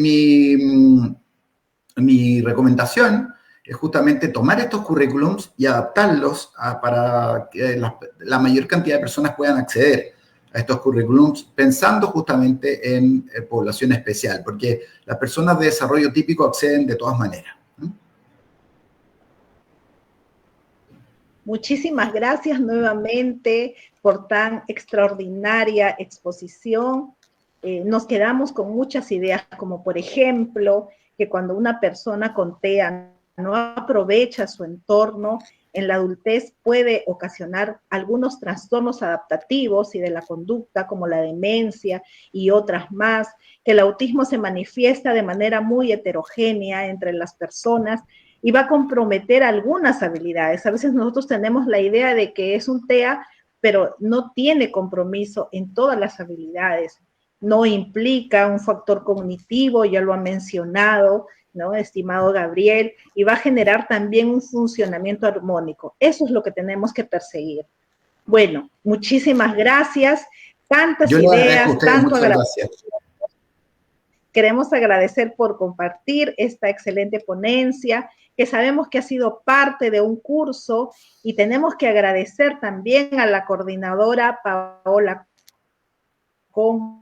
mi recomendación es justamente tomar estos currículums y adaptarlos para que la mayor cantidad de personas puedan acceder a estos currículums pensando justamente en población especial, porque las personas de desarrollo típico acceden de todas maneras. Muchísimas gracias nuevamente por tan extraordinaria exposición. Nos quedamos con muchas ideas, como por ejemplo, que cuando una persona con TEA no aprovecha su entorno, en la adultez puede ocasionar algunos trastornos adaptativos y de la conducta, como la demencia y otras más, que el autismo se manifiesta de manera muy heterogénea entre las personas y va a comprometer algunas habilidades. A veces nosotros tenemos la idea de que es un TEA, pero no tiene compromiso en todas las habilidades. No implica un factor cognitivo, ya lo ha mencionado, ¿no, estimado Gabriel? Y va a generar también un funcionamiento armónico. Eso es lo que tenemos que perseguir. Bueno, muchísimas gracias. Tantas ideas, tanto agradecimiento. Queremos agradecer por compartir esta excelente ponencia, que sabemos que ha sido parte de un curso, y tenemos que agradecer también a la coordinadora Paola con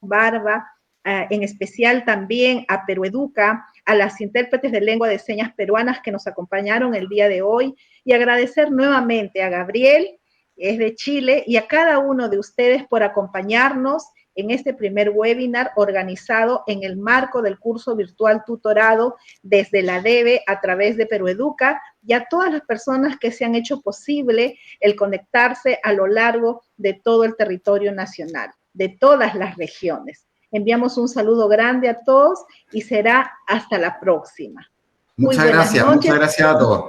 Barba, en especial también a Perú Educa, a las intérpretes de lengua de señas peruanas que nos acompañaron el día de hoy, y agradecer nuevamente a Gabriel, que es de Chile, y a cada uno de ustedes por acompañarnos en este primer webinar organizado en el marco del curso virtual tutorado desde la DEVE a través de Perú Educa, y a todas las personas que se han hecho posible el conectarse a lo largo de todo el territorio nacional, de todas las regiones. Enviamos un saludo grande a todos y será hasta la próxima. Muchas gracias a todos.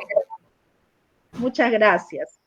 Muchas gracias.